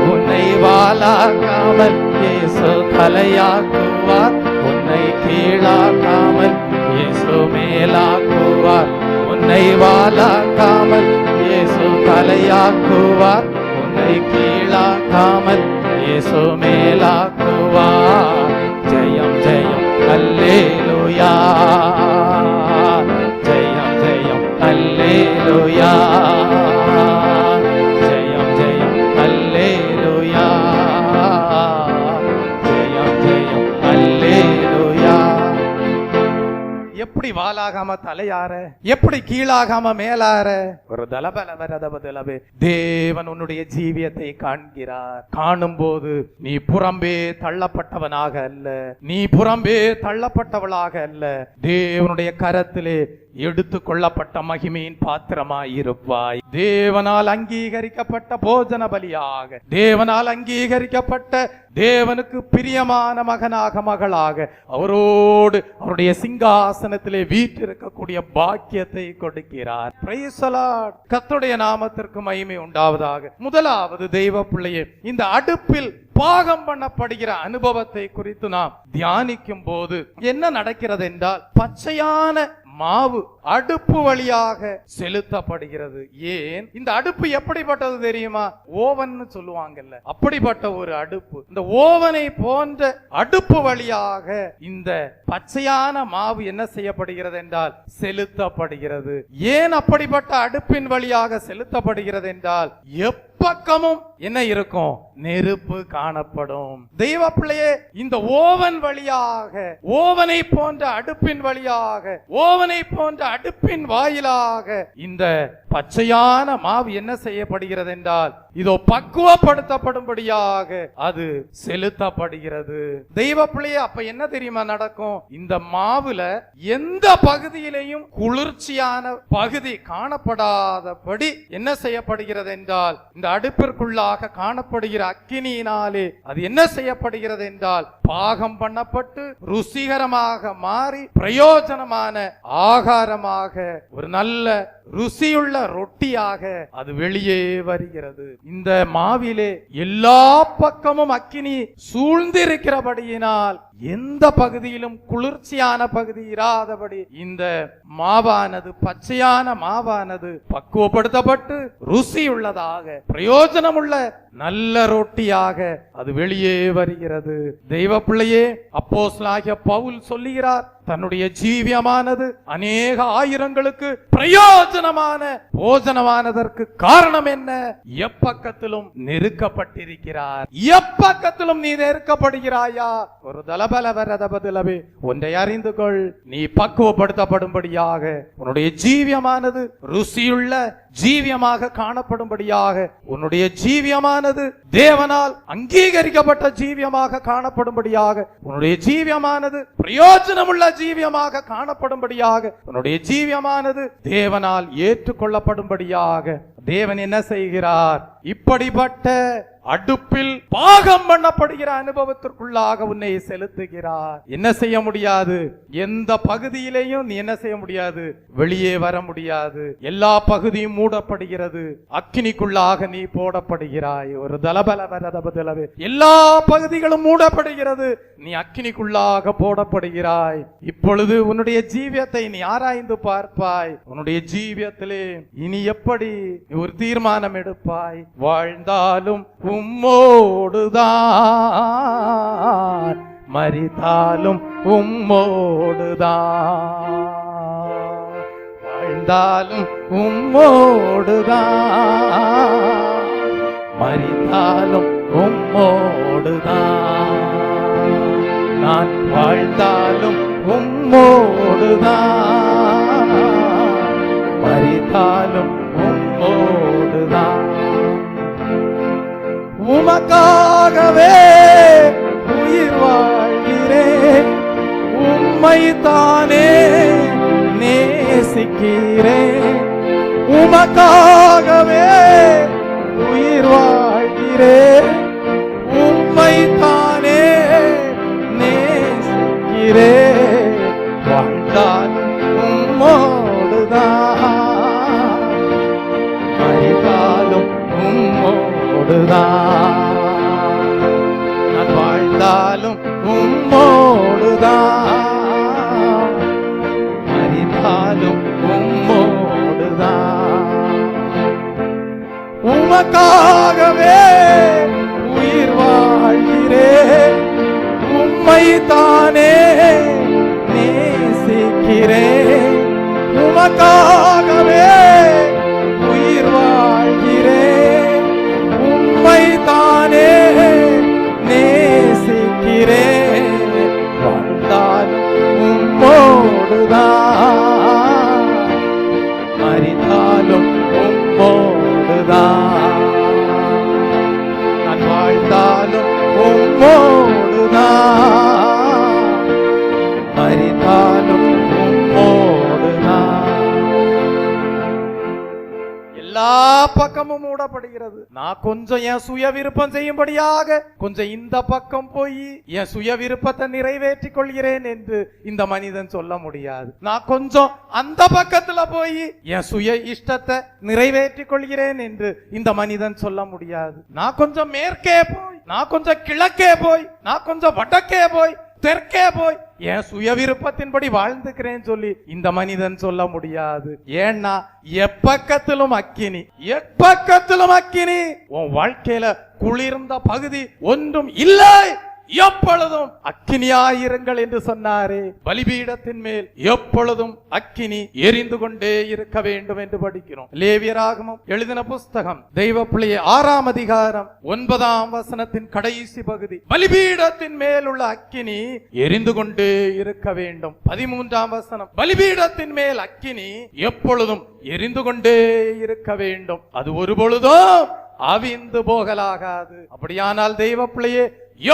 உன்னை வாலாக்காமல் இயேசு தலையாக்குவார், உன்னை கீழாக்காமல் இயேசு மேலாக்குவார், உன்னை வாலாக்காமல் இயேசு தலையாக்குவார், உன்னை கீழாக்காமல் இயேசு மேலாக்குவார். ஜெயம் ஜெயம் அல்லேலூயா, ஜெயம் ஜெயம் அல்லேலூயா, ஜெயம் ஜெயம் அல்லேலூயா, ஜெயம் ஜெயம் அல்லேலூயா. எப்படி வாலாகாம தலையார, எப்படி கீழாகாம மேலார ஒரு தலபலவரதபதிலவே தேவன் உன்னுடைய ஜீவியத்தை காண்கிறார். காணும் போது நீ புறம்பே தள்ளப்பட்டவனாக அல்ல, நீ புறம்பே தள்ளப்பட்டவளாக அல்ல, தேவனுடைய கரத்திலே எடுத்து கொள்ளப்பட்ட மகிமையின் பாத்திரமாய் இருப்பாய். தேவனால் அங்கீகரிக்கப்பட்ட போஜன பலியாக, தேவனால் அங்கீகரிக்கப்பட்ட தேவனுக்கு பிரியமான மகனாக மகளாக அவரோடு அவருடைய சிங்காசனத்திலே வீற்றிருக்கக்கூடிய பாக்கியத்தை கொடுக்கிறார். Praise the Lord. கர்த்தருடைய நாமத்திற்கு மகிமை உண்டாவதாக. முதலாவது தெய்வ பிள்ளையே, இந்த அடுப்பில் பாகம் பண்ணப்படுகிற அனுபவத்தை குறித்து நாம் தியானிக்கும் போது என்ன நடக்கிறது என்றால், பச்சையான மாவு அடுப்பு வழியாக செலுத்தப்படுகிறது. ஏன்? இந்த அடுப்பு எப்படிப்பட்டது தெரியுமா? ஓவன் சொல்லுவாங்கல்ல, அப்படிப்பட்ட ஒரு அடுப்பு. இந்த ஓவனை போன்ற அடுப்பு வழியாக இந்த பச்சையான மாவு என்ன செய்யப்படுகிறது என்றால் செலுத்தப்படுகிறது. ஏன் அப்படிப்பட்ட அடுப்பின் வழியாக செலுத்தப்படுகிறது என்றால், எப்பக்கமும் என்ன இருக்கும்? நெருப்பு காணப்படும். தெய்வ பிள்ளையே, இந்த ஓவன் வழியாக, ஓவனை போன்ற அடுப்பின் வழியாக, ஓவனை போன்ற அடுப்பின் வாயிலாக இந்த பச்சையான மாவு என்ன செய்யப்படுகிறது என்றால், இதோ பக்குவப்படுத்தப்படும்படியாக அது செலுத்தப்படுகிறது. தெய்வ பிள்ளையே, அப்ப என்ன தெரியுமா நடக்கும்? இந்த மாவுல எந்த பகுதியிலையும் குளிர்ச்சியான பகுதி காணப்படாதபடி என்ன செய்யப்படுகிறது என்றால், இந்த அடுப்பிற்குள்ளாக காணப்படுகிற அக்கினியினாலே அது என்ன செய்யப்படுகிறது என்றால், பாகம் பண்ணப்பட்டு ருசிகரமாக மாறி பிரயோஜனமான ஆகாரமாக, ஒரு நல்ல ருசியுள்ள ரொட்டியாக அது வெளியே வருகிறது. இந்த மாவிலே எல்லா பக்கமும் அக்கினி சூழ்ந்திருக்கிறபடியினால் எந்த பகுதியிலும் குளிர்ச்சியான பகுதி இராதபடி இந்த மாவானது, பச்சையான மாவானது பக்குவப்படுத்தப்பட்டு ருசியுள்ளதாக, பிரயோஜனமுள்ள நல்ல ரொட்டியாக அது வெளியே வருகிறது. தெய்வ பிள்ளையே, அப்போஸ்தலனாகிய பவுல் சொல்லுகிறார், தன்னுடைய ஜீவியமானது அநேக ஆயிரங்களுக்கு பிரயோஜனமான போஜனமானதற்கு காரணம் என்ன? எப்பக்கத்திலும் நெருக்கப்பட்டிருக்கிறார். எப்பக்கத்திலும் நீ நெருக்கப்படுகிறாயா? ஒரு தலபலவரதபதிலவே ஒன்றை அறிந்து கொள், நீ பக்குவப்படுத்தப்படும்படியாக, உன்னுடைய ஜீவியமானது ருசியுள்ள ஜீவியமாக காணப்படும்படியாக, உன்னுடைய ஜீவியமானது தேவனால் அங்கீகரிக்கப்பட்ட ஜீவியமாக காணப்படும்படியாக, உன்னுடைய ஜீவியமானது பிரயோஜனமுள்ள ஜீவியமாக காணப்படும்படியாக, உன்னுடைய ஜீவியமானது தேவனால் ஏற்றுக்கொள்ளப்படும்படியாக தேவன் என்ன செய்கிறார்? இப்படிப்பட்ட அடுப்பில் பாகம் பண்ணப்படுகிற அனுபவத்திற்குள்ளாக உன்னை செலுத்துகிறார். என்ன செய்ய முடியாது? எந்த பகுதியிலேயும் நீ என்ன செய்ய முடியாது? வெளியே வர முடியாது. எல்லா பகுதியும் மூடப்படுகிறது. அக்கினிக்குள்ளாக நீ போடப்படுகிறாய். ஒரு தலபலவரதபதிலவே எல்லா பகுதிகளும் மூடப்படுகிறது. நீ அக்கினிக்குள்ளாக போடப்படுகிறாய். இப்பொழுது உன்னுடைய ஜீவியத்தை நீ ஆராய்ந்து பார்ப்பாய். உன்னுடைய ஜீவியத்திலே இனி எப்படி ஒரு தீர்மானம் எடுப்பாய்? வாழ்ந்தாலும் உம்மோடுதான், மரித்தாலும் உம்மோடுதான். வாழ்ந்தாலும் உம்மோடுதான், மரித்தாலும் உம்மோடுதான். நான் வாழ்ந்தாலும் உம்மோடுதான், மரித்தாலும் உம்மோடுதான். உமக்காகவே உயிர் வாழ்கிறேன், உம்மை தானே நேசிக்கிறேன். உமக்காகவே உயிர் வாழ்கிறேன், உம்மை தானே நேசிக்கிறேன். வாழ்ந்தாலும் உம்மோடுதான், மரித்தாலும் உம்மோடுதான். நான் வாழ்ந்தாலும் உம்மோடுதான், மரித்தாலும் உம்மோடுதான். உமக்காகவே உயிர் வாழ்கிறேன், உம்மை தானே நேசிக்கிறேன். உமக்காகவே உயிர் வாழ்கிறேன், உம்மை தானே நேசிக்கிறேன். வாழ்ந்தாலும் உம்மோடுதான், மரித்தாலும் உம்மோடுதான். நான் வாழ்ந்தாலும் உம்மோடுதான், மரித்தாலும் உம்மோடுதான். எல்லா பக்கமும் மூடப்படுகிறது. நான் கொஞ்சம் என் சுய விருப்பம் செய்யும்படியாக கொஞ்சம் இந்த பக்கம் போய் என் சுய விருப்பத்தை நிறைவேற்றிக் கொள்கிறேன் என்று இந்த மனிதன் சொல்ல முடியாது. நான் கொஞ்சம் அந்த பக்கத்துல போய் என் சுய இஷ்டத்தை நிறைவேற்றிக் கொள்கிறேன் என்று இந்த மனிதன் சொல்ல முடியாது. நான் கொஞ்சம் மேற்கே போய், நான் கொஞ்சம் கிழக்கே போய், நான் கொஞ்சம் வடக்கே போய், தெற்கே போய் என் சுய விருப்பத்தின்படி வாழ்ந்துக்கிறேன் சொல்லி இந்த மனிதன் சொல்ல முடியாது. ஏன்னா எப்பக்கத்திலும் அக்கினி, எப்பக்கத்திலும் அக்கினி. உன் வாழ்க்கையில குளிர்ந்த பகுதி ஒன்றும் இல்லை எப்பொழுதும் அக்கினியாயிருங்கள் என்று சொன்னாரே, பலிபீடத்தின் மேல் எப்பொழுதும் அக்கினி எரிந்து கொண்டே இருக்க வேண்டும் என்று படிக்கிறோம். லேவியராகமம் எழுதின புஸ்தகம் தெய்வ பிள்ளையே 6ஆம் அதிகாரம் 9ஆம் வசனத்தின் கடைசி பகுதி, பலிபீடத்தின் மேல் உள்ள அக்கினி எரிந்து கொண்டே இருக்க வேண்டும். 13ஆம் வசனம், பலிபீடத்தின் மேல் அக்கினி எப்பொழுதும் எரிந்து கொண்டே இருக்க வேண்டும், அது ஒரு பொழுதும் அவிந்து போகலாகாது. அப்படியானால் தெய்வ பிள்ளையே,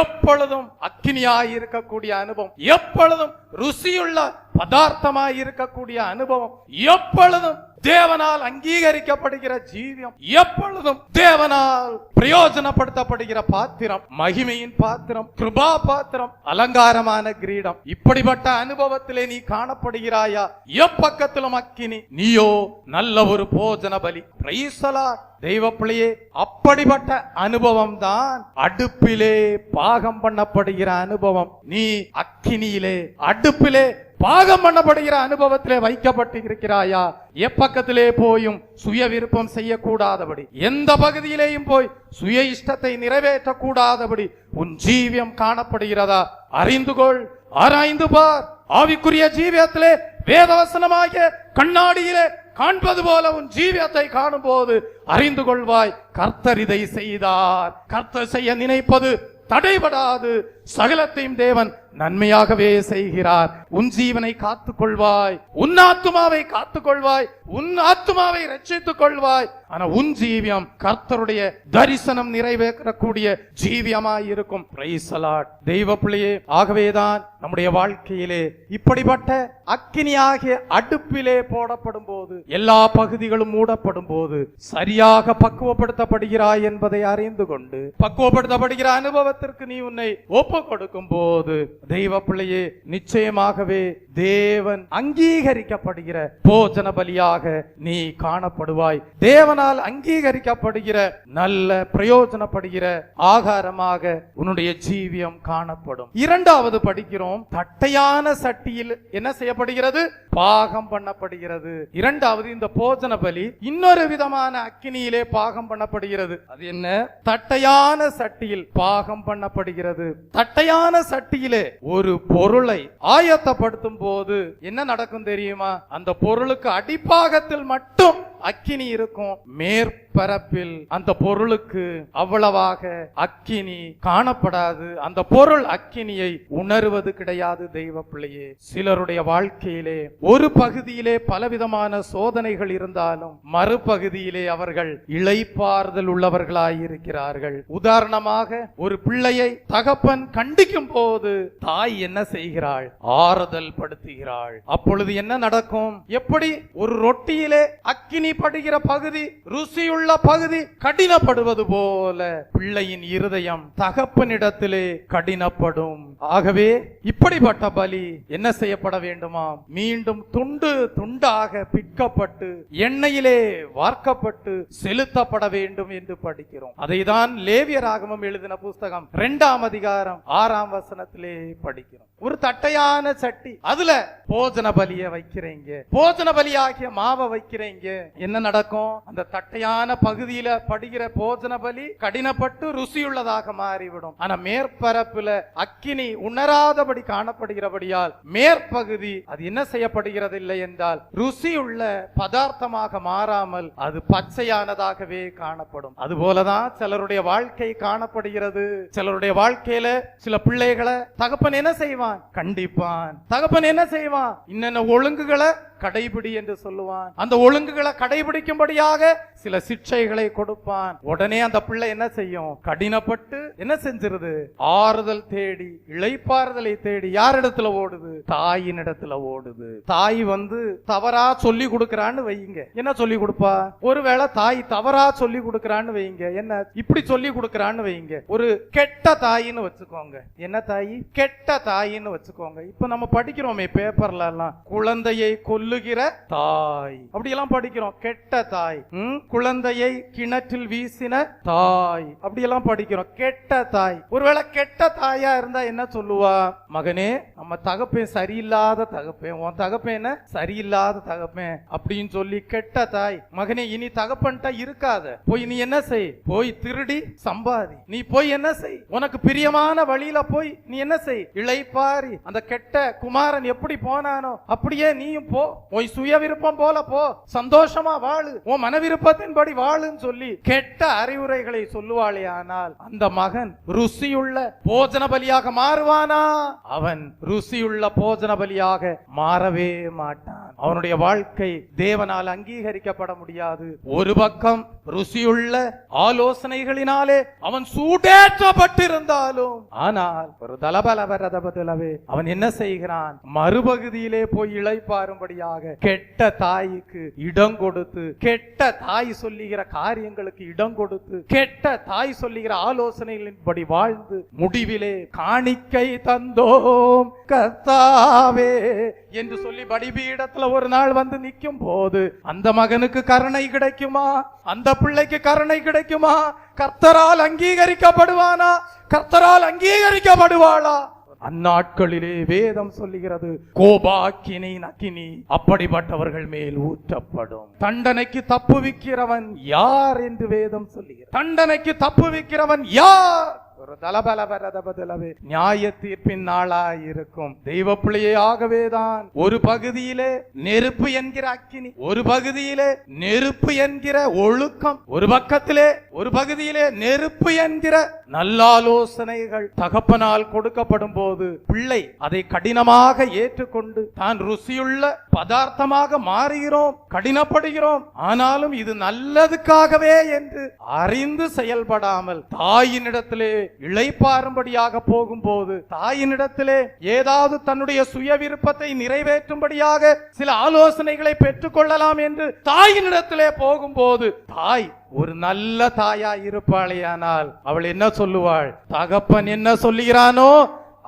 எப்பொழுதும் அக்கினியாய் இருக்கக்கூடிய அனுபவம், எப்பொழுதும் ருசியுள்ள பதார்த்தமாய் இருக்கக்கூடிய அனுபவம், எப்பொழுதும் தேவனால் அங்கீகரிக்கப்படுகிற ஜீவியம், எப்பொழுதும் தேவனால் பிரயோஜனப்படுத்தப்படுகிற பாத்திரம், மகிமையின் பாத்திரம், கிருபா பாத்திரம், அலங்காரமான கிரீடம், இப்படிப்பட்ட அனுபவத்திலே நீ காணப்படுகிறாயா? எப்பக்கத்திலும் அக்கினி, நீயோ நல்ல ஒரு போஜன பலி. Praise the Lord. தெய்வ பிள்ளையே, அப்படிப்பட்ட அனுபவம் தான் அடுப்பிலே பாகம் பண்ணப்படுகிற அனுபவம். நீ அக்கினியிலே, அடுப்பிலே பாகம் பண்ணப்படுகிற அனுபவத்திலே வைக்கப்பட்டு இருக்கிறாயா? எப்பக்கத்திலே போயும் சுய விருப்பம் செய்யக்கூடாதபடி, எந்த பகுதியிலேயும் போய் சுய இஷ்டத்தை நிறைவேற்றக்கூடாதபடி உன் ஜீவியம் காணப்படுகிறதா? அறிந்து கொள், ஆராய்ந்து பார். ஆவிக்குரிய ஜீவியத்திலே வேதவசனமாகிய கண்ணாடியிலே காண்பது போல உன் ஜீவியத்தை காணும் போது அறிந்து கொள்வாய், கர்த்தர் இதை செய்தார். கர்த்தர் செய்ய நினைப்பது தடைபடாது, சகலத்தையும் தேவன் நன்மையாகவே செய்கிறார். உன் ஜீவனை காத்துக் கொள்வாய், உன் ஆத்துமாவை காத்துக் கொள்வாய், உன் ஆத்துமாவை ரட்சித்துக் கொள்வாய். ஆனா உன் ஜீவியம் கர்த்தருடைய தரிசனம் நிறைவேறக்கூடிய ஜீவியமாய் இருக்கும். Praise the Lord. தெய்வ பிள்ளையே, ஆகவேதான் நம்முடைய வாழ்க்கையிலே இப்படிப்பட்ட அக்கினியாகிய அடுப்பிலே போடப்படும் போது, எல்லா பகுதிகளும் மூடப்படும் போது சரியாக பக்குவப்படுத்தப்படுகிறாய் என்பதை அறிந்து கொண்டு, பக்குவப்படுத்தப்படுகிற அனுபவத்திற்கு நீ உன்னை ஒப்பு கொடுக்கும் போது, தெய்வ பிள்ளையே, நிச்சயமாகவே தேவன் அங்கீகரிக்கப்படுகிற போஜன பலியாக நீ காணப்படுவாய். தேவனால் அங்கீகரிக்கப்படுகிற நல்ல பிரயோஜனப்படுகிற ஆகாரமாக உன்னுடைய ஜீவியம் காணப்படும். இரண்டாவது படிக்கிறோம், தட்டையான சட்டியில் என்ன செய்யப்படுகிறது? பாகம் பண்ணப்படுகிறது. இரண்டாவது, இந்த போஜன பலி இன்னொரு விதமான அக்கினியிலே பாகம் பண்ணப்படுகிறது. அது என்ன? தட்டையான சட்டியில் பாகம் பண்ணப்படுகிறது. தட்டையான சட்டியிலே ஒரு பொருளை ஆயத்தப்படுத்தும் போது என்ன நடக்கும் தெரியுமா? அந்த பொருளுக்கு அடிப்பாகத்தில் மட்டும் அக்கினி இருக்கும், மேற்பரப்பில் அந்த பொருளுக்கு அவ்வளவாக அக்கினி காணப்படாது. அந்த பொருள் அக்கினியை உணர்வது கிடையாது. தெய்வ பிள்ளையே, சிலருடைய வாழ்க்கையிலே ஒரு பகுதியிலே பலவிதமான சோதனைகள் இருந்தாலும் மறுபகுதியிலே அவர்கள் இளைப்பாறுதல் உள்ளவர்களாயிருக்கிறார்கள். உதாரணமாக, ஒரு பிள்ளையை தகப்பன் கண்டிக்கும் போது தாய் என்ன செய்கிறாள்? ஆறுதல் படுத்துகிறாள். அப்பொழுது என்ன நடக்கும்? எப்படி ஒரு ரொட்டியிலே அக்கினி படுகிற பகுதி, ருசியுள்ள பகுதி கடினப்படுவது போல பிள்ளையின் இருதயம் தகப்பனிடத்திலே கடினப்படும். ஆகவே இப்படிப்பட்ட பலி என்ன செய்யப்பட வேண்டுமா? மீண்டும் துண்டு துண்டாக பிற்கப்பட்டு எண்ணெயிலே வார்க்கப்பட்டு செலுத்தப்பட வேண்டும் என்று படிக்கிறோம். அதைதான் லேவியராகமம் எழுதின புஸ்தகம் 2ஆம் அதிகாரம் 6ஆம் வசனத்திலே படிக்கிறோம். ஒரு தட்டையான சட்டி, அதுல போஜன பலியை வைக்கிறீங்க, போஜன பலியாகிய மாவை வைக்கிறீங்க. என்ன நடக்கும்? அந்த தட்டையான பகுதியில படுகிற போஜன பலி கடினப்பட்டு ருசியுள்ளதாக மாறிவிடும். ஆனா மேற்பரப்புல அக்கினி உணராதபடி காணப்படுகிறபடியால் மேற்பகுதி அது என்ன செய்யப்படுகிறது இல்லை என்றால் ருசியுள்ள பதார்த்தமாக மாறாமல் அது பச்சையானதாகவே காணப்படும். அதுபோலதான் சிலருடைய வாழ்க்கை காணப்படுகிறது. சிலருடைய வாழ்க்கையில சில பிள்ளைகளை தகப்பன் என்ன செய்வான்? கண்டிப்பான். தகப்பன் என்ன செய்வான்? இன்னென்ன ஒழுங்குகளை கடைபிடி என்று சொல்லுவான். அந்த ஒழுங்குகளை கடைபிடிக்கும்படியாக சில சிக்ஷைகளை கொடுப்பான். உடனே அந்த பிள்ளை என்ன செய்யும்? கடினப்பட்டு என்ன செஞ்சிருது? ஆறுதல் தேடி, இளைப்பாறுதலை தேடி யாரிடத்துல ஓடுது? தாயின் இடத்துல ஓடுது. தாய் தவறா சொல்லி கொடுக்கறான்னு வைங்க, என்ன சொல்லி கொடுப்பா? ஒருவேளை தாய் தவறா சொல்லி கொடுக்கறான்னு வைங்க, என்ன இப்படி சொல்லி கொடுக்கறான்னு வைங்க, ஒரு கெட்ட தாயின்னு வச்சுக்கோங்க. என்ன தாய்? கெட்ட தாயின்னு வச்சுக்கோங்க. இப்ப நம்ம படிக்கிறோமே பேப்பர்ல எல்லாம், குழந்தையை கொல்லுகிற தாய், அப்படி எல்லாம் படிக்கிறோம். கெட்ட தாய். குழந்தையை கிணற்றில் வீசின தாய், அப்படியெல்லாம் படிக்கிறோம். கெட்ட தாய். ஒருவேளை கெட்ட தாயா இருந்தா என்ன சொல்லுவா? மகனே, நம்ம தகப்பேன் சரியில்லாத தகப்பேன், உன் தகப்பேன் என்ன சரியில்லாத தகப்பேன் அப்படின்னு சொல்லி கெட்ட தாய். மகனே, இனி தகப்பன்ட்ட இருக்காத, போய் நீ என்ன செய், போய் திருடி சம்பாதி, நீ போய் என்ன செய், உனக்கு பிரியமான வழியில போய் நீ என்ன செய், இளைப்பாரி. அந்த கெட்ட குமாரன் எப்படி போனானோ அப்படியே நீயும் போ, போய் சுய விருப்பம் போல போ, சந்தோஷமா வாழு, உன் மன விருப்பத்தின்படி வாழுன்னு சொல்லி கெட்ட அறிவுரைகளை சொல்லுவாளே. ஆனால் அந்த மகன் ருசியுள்ள போஜன பலியாக மாறுவானா? அவன் ருசியுள்ள போஜன பலியாக மாறவே மாட்டான். அவனுடைய வாழ்க்கை தேவனால் அங்கீகரிக்கப்பட முடியாது. ஒரு பக்கம் ருசியுள்ள ஆலோசனைகளினாலே அவன் சூடேற்றப்பட்டிருந்தாலும், ஆனால் ஒரு தலபலவரதபதிலவே அவன் என்ன செய்கிறான்? மறுபகுதியிலே போய் இளைப்பாரும்படியாக கெட்ட தாய்க்கு இடம் கொடுத்து, கெட்ட தாய் சொல்லுகிற காரியங்களுக்கு இடம் கொடுத்து, கெட்ட தாய் சொல்லுகிற ஆலோசனைகளின்படி வாழ்ந்து, முடிவிலே காணிக்கை தந்தோம் கர்த்தாவே என்று சொல்லி பலிபீடத்துல ஒரு நாள் வந்து நிற்கும் போது அந்த மகனுக்கு கருணை கிடைக்குமா? அந்த பிள்ளைக்கு கருணை கிடைக்குமா? கர்த்தரால் அங்கீகரிக்கப்படுவானா? கர்த்தரால் அங்கீகரிக்கப்படுவாளா? அந்நாட்களிலே வேதம் சொல்லுகிறது, கோபாக்கினி நக்கினி அப்படிப்பட்டவர்கள் மேல் ஊற்றப்படும். தண்டனைக்கு தப்புவிக்கிறவன் யார் என்று வேதம் சொல்லுகிறது. தண்டனைக்கு தப்புவிக்கிறவன் யார்? ஒரு தலபலபரதபதிலவே நியாய தீர்ப்பின் நாளாயிருக்கும். தெய்வ பிள்ளையாகவேதான் ஒரு பகுதியிலே நெருப்பு என்கிற அக்கினி, ஒரு பகுதியிலே நெருப்பு என்கிற ஒழுக்கம், ஒரு பக்கத்திலே ஒரு பகுதியிலே நெருப்பு என்கிற நல்ல ஆலோசனைகள் தகப்பனால் கொடுக்கப்படும் போது பிள்ளை அதை கடினமாக ஏற்றுக்கொண்டு தான் ருசியுள்ள பதார்த்தமாக மாறுகிறோம், கடினப்படுகிறோம். ஆனாலும் இது நல்லதுக்காகவே என்று அறிந்து செயல்படாமல் தாயினிடத்திலே இளைப்பாறும்படியாக போகும்போது, தாயினிடத்திலே ஏதாவது தன்னுடைய சுய விருப்பத்தை நிறைவேற்றும்படியாக சில ஆலோசனைகளை பெற்றுக் கொள்ளலாம் என்று தாயினிடத்திலே போகும்போது, தாய் ஒரு நல்ல தாயா இருப்பாளேயானால் அவள் என்ன சொல்லுவாள்? தகப்பன் என்ன சொல்லுகிறானோ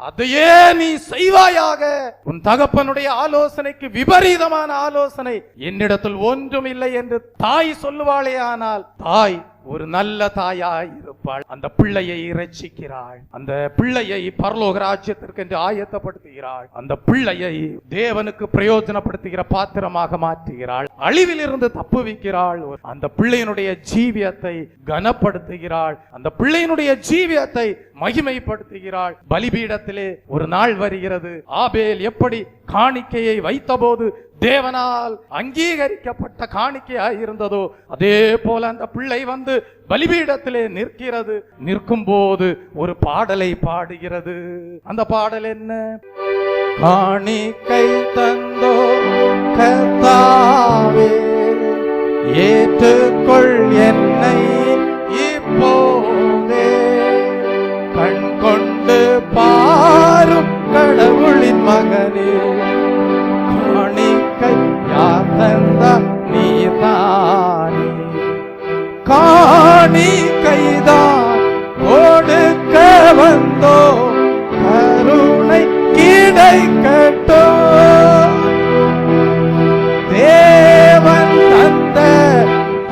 அதையே நீ செய்வாயாக. உன் தகப்பனுடைய ஆலோசனைக்கு விபரீதமான ஆலோசனை என்னிடத்தில் ஒன்றும் இல்லை என்று தாய் சொல்லுவாளே. ஆனால் தாய் ஒரு நல்ல தாயாய் இருப்பாள். அந்த பிள்ளையை இரட்சிக்கிறாள், அந்த பிள்ளையை பரலோக ராஜ்யத்திற்கு என்று ஆயத்தப்படுத்துகிறாள், அந்த பிள்ளையை தேவனுக்கு பிரயோஜனப்படுத்துகிற பாத்திரமாக மாற்றுகிறாள், அழிவில் இருந்து தப்புவிக்கிறாள், அந்த பிள்ளையினுடைய ஜீவியத்தை கனப்படுத்துகிறாள், அந்த பிள்ளையினுடைய ஜீவியத்தை மகிமைப்படுத்துகிறாள். பலிபீடத்திலே ஒரு நாள் வருகிறது, ஆபேல் எப்படி காணிக்கையை வைத்தபோது தேவனால் அங்கீகரிக்கப்பட்ட காணிக்கையாய் இருந்ததோ அதே போல அந்த பிள்ளை வந்து பலிபீடத்திலே நிற்கிறது. நிற்கும் போது ஒரு பாடலை பாடுகிறது. அந்த பாடல் என்ன? காணிக்கை தந்தோ கர்த்தாவே, ஏற்றுக்கொள் என்னை இப்போதே, கண் கொண்டு பாரும் கடவுளின் மகனே, காணிக்கை யார் தந்த நீதானே, காணிக்கைதான் கொடுக்க வந்தோ, கருணை கிடைக்கட்டோ, தேவன் தந்த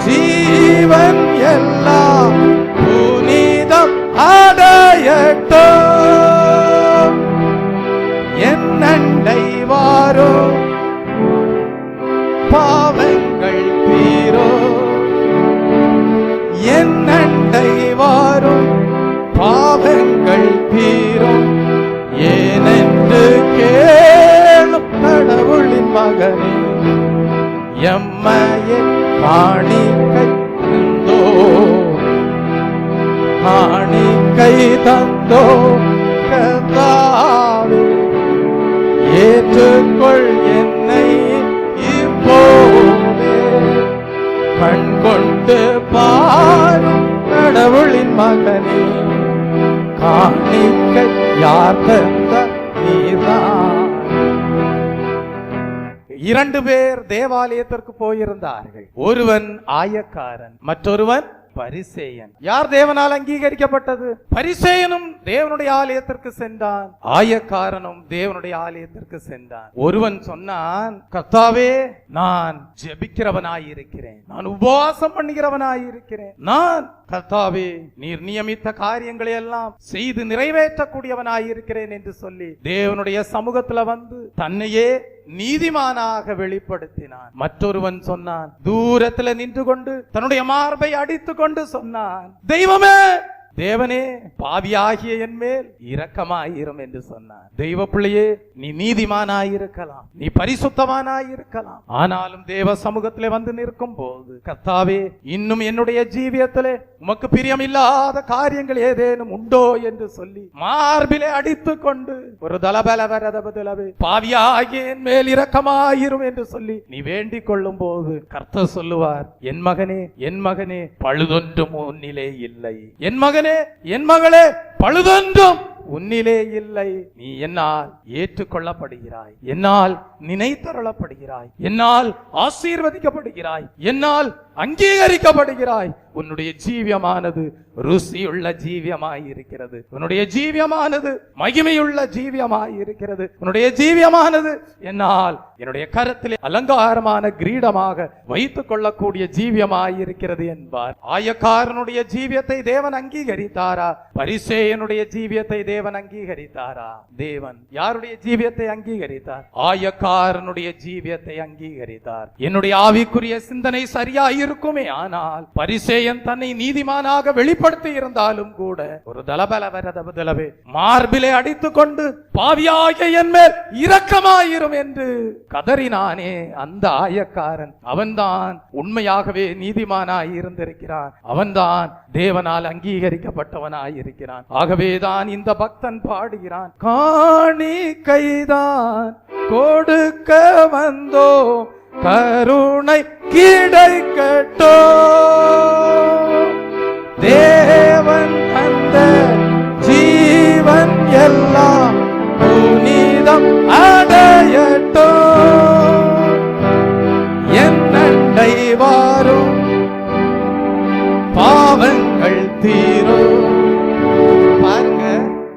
ஜீவன் எல்லாம் புனிதம் அடையட்டோ, என் அண்டை வாரோ, பாவங்கள் தீரோ, என் அண்டை வாரும் பாவங்கள் தீரும், ஏனென்று கேளும் கடவுளின் மகனே, எம்மையை காணிக்கை தந்தோ, காணிக்கை தந்தோ கர்த்தாவே, ஏற்றுக்கொள் என்னை இப்போதே, கண் கொண்டு பாரும் கடவுளின் மகனே, காணிக்கை யார் தந்த நீதான். இரண்டு பேர் தேவாலயத்திற்கு போயிருந்தார்கள். ஒருவன் ஆயக்காரன், மற்றொருவன் பரிசேயன். யார் தேவனால் அங்கீகரிக்கப்பட்டது? பரிசேயனும் தேவனுடைய ஆலயத்திற்கு சென்றான், ஆயக்காரனும் தேவனுடைய ஆலயத்திற்கு சென்றான். ஒருவன் சொன்னான், கர்த்தாவே நான் ஜெபிக்கிறவனாயிருக்கிறேன், நான் உபவாசம் பண்ணுகிறவனாயிருக்கிறேன், நான் கர்த்தாவே நீர் நியமித்த காரியங்களை எல்லாம் செய்து நிறைவேற்றக்கூடியவனாயிருக்கிறேன் என்று சொல்லி தேவனுடைய சமூகத்துல வந்து தன்னையே நீதிமானாக வெளிப்படுத்தினான். மற்றொருவன் சொன்னான், தூரத்துல நின்று கொண்டு தன்னுடைய மார்பை அடித்து கொண்டு சொன்னான், தெய்வமே, தேவனே, பாவியாகிய என் மேல் இரக்கமாயிரும் என்று சொன்னார். தெய்வ பிள்ளையே, நீ நீதிமானாயிருக்கலாம், நீ பரிசுத்தமானாயிருக்கலாம், ஆனாலும் தேவ சமூகத்திலே வந்து நிற்கும் போது, கர்த்தாவே இன்னும் என்னுடைய ஜீவியத்திலே உமக்கு பிரியமில்லாத காரியங்கள் ஏதேனும் உண்டோ என்று சொல்லி மார்பிலே அடித்து கொண்டு ஒரு தலபலவரதபதலவே பாவியாகிய என் மேல் இரக்கமாயிரும் என்று சொல்லி நீ வேண்டிக் கொள்ளும் போது கர்த்தர் சொல்லுவார், என் மகனே, என் மகனே, பழுதொன்றும் உன்னிலே இல்லை, என் மகனே, என் மகளே, பழுதொன்றும் உன்னிலே இல்லை, நீ என்னால் ஏற்றுக்கொள்ளப்படுகிறாய், என்னால் நினைத்தருளப்படுகிறாய், என்னால் ஆசீர்வதிக்கப்படுகிறாய், என்னால் அங்கீகரிக்கப்படுகிறாய். உன்னுடைய ஜீவியமானது ருசியுள்ள ஜீவியமாய் இருக்கிறது, உன்னுடைய ஜீவியமானது மகிமையுள்ள ஜீவியமாய் இருக்கிறது, உன்னுடைய ஜீவியமானது என்னால் என்னுடைய கரத்திலே அலங்காரமான கிரீடமாக வைத்துக் கொள்ளக்கூடிய ஜீவியமாய் இருக்கிறது என்பார். ஆயக்காரனுடைய ஜீவியத்தை தேவன் அங்கீகரித்தாரா? பரிசேயனுடைய ஜீவியத்தை தேவன் அங்கீகரித்தாரா? தேவன் யாருடைய ஜீவியத்தை அங்கீகரித்தார்? ஆயக்காரனுடைய ஜீவியத்தை அங்கீகரித்தார். என்னுடைய ஆவிக்குரிய சிந்தனை சரியா இருக்குமே ஆனால் பரிசேயன் தன்னை நீதிமானாக வெளிப்படுத்தி இருந்தாலும் கூட ஒரு தலபலவரதபதலவே மார்பிலே அடித்துக் கொண்டு பாவியாகிய என் மேல் இரக்கமாயிரும் என்று கதறினானே அந்த ஆயக்காரன், அவன்தான் உண்மையாகவே நீதிமானாய் இருந்திருக்கிறான், அவன்தான் தேவனால் அங்கீகரிக்கப்பட்டவனாய் இருக்கிறான். ஆகவேதான் இந்த பக்தன் பாடுகிறான், காணிக்கைதான் கொடுக்க வந்தோ கருணை கிடைக்கட்டோ, தேவன் தந்த ஜீவன் எல்லாம் புனிதம் அடையட்டோ, என் அண்டை வாரும் பாவங்கள் தீரும். பாருங்க,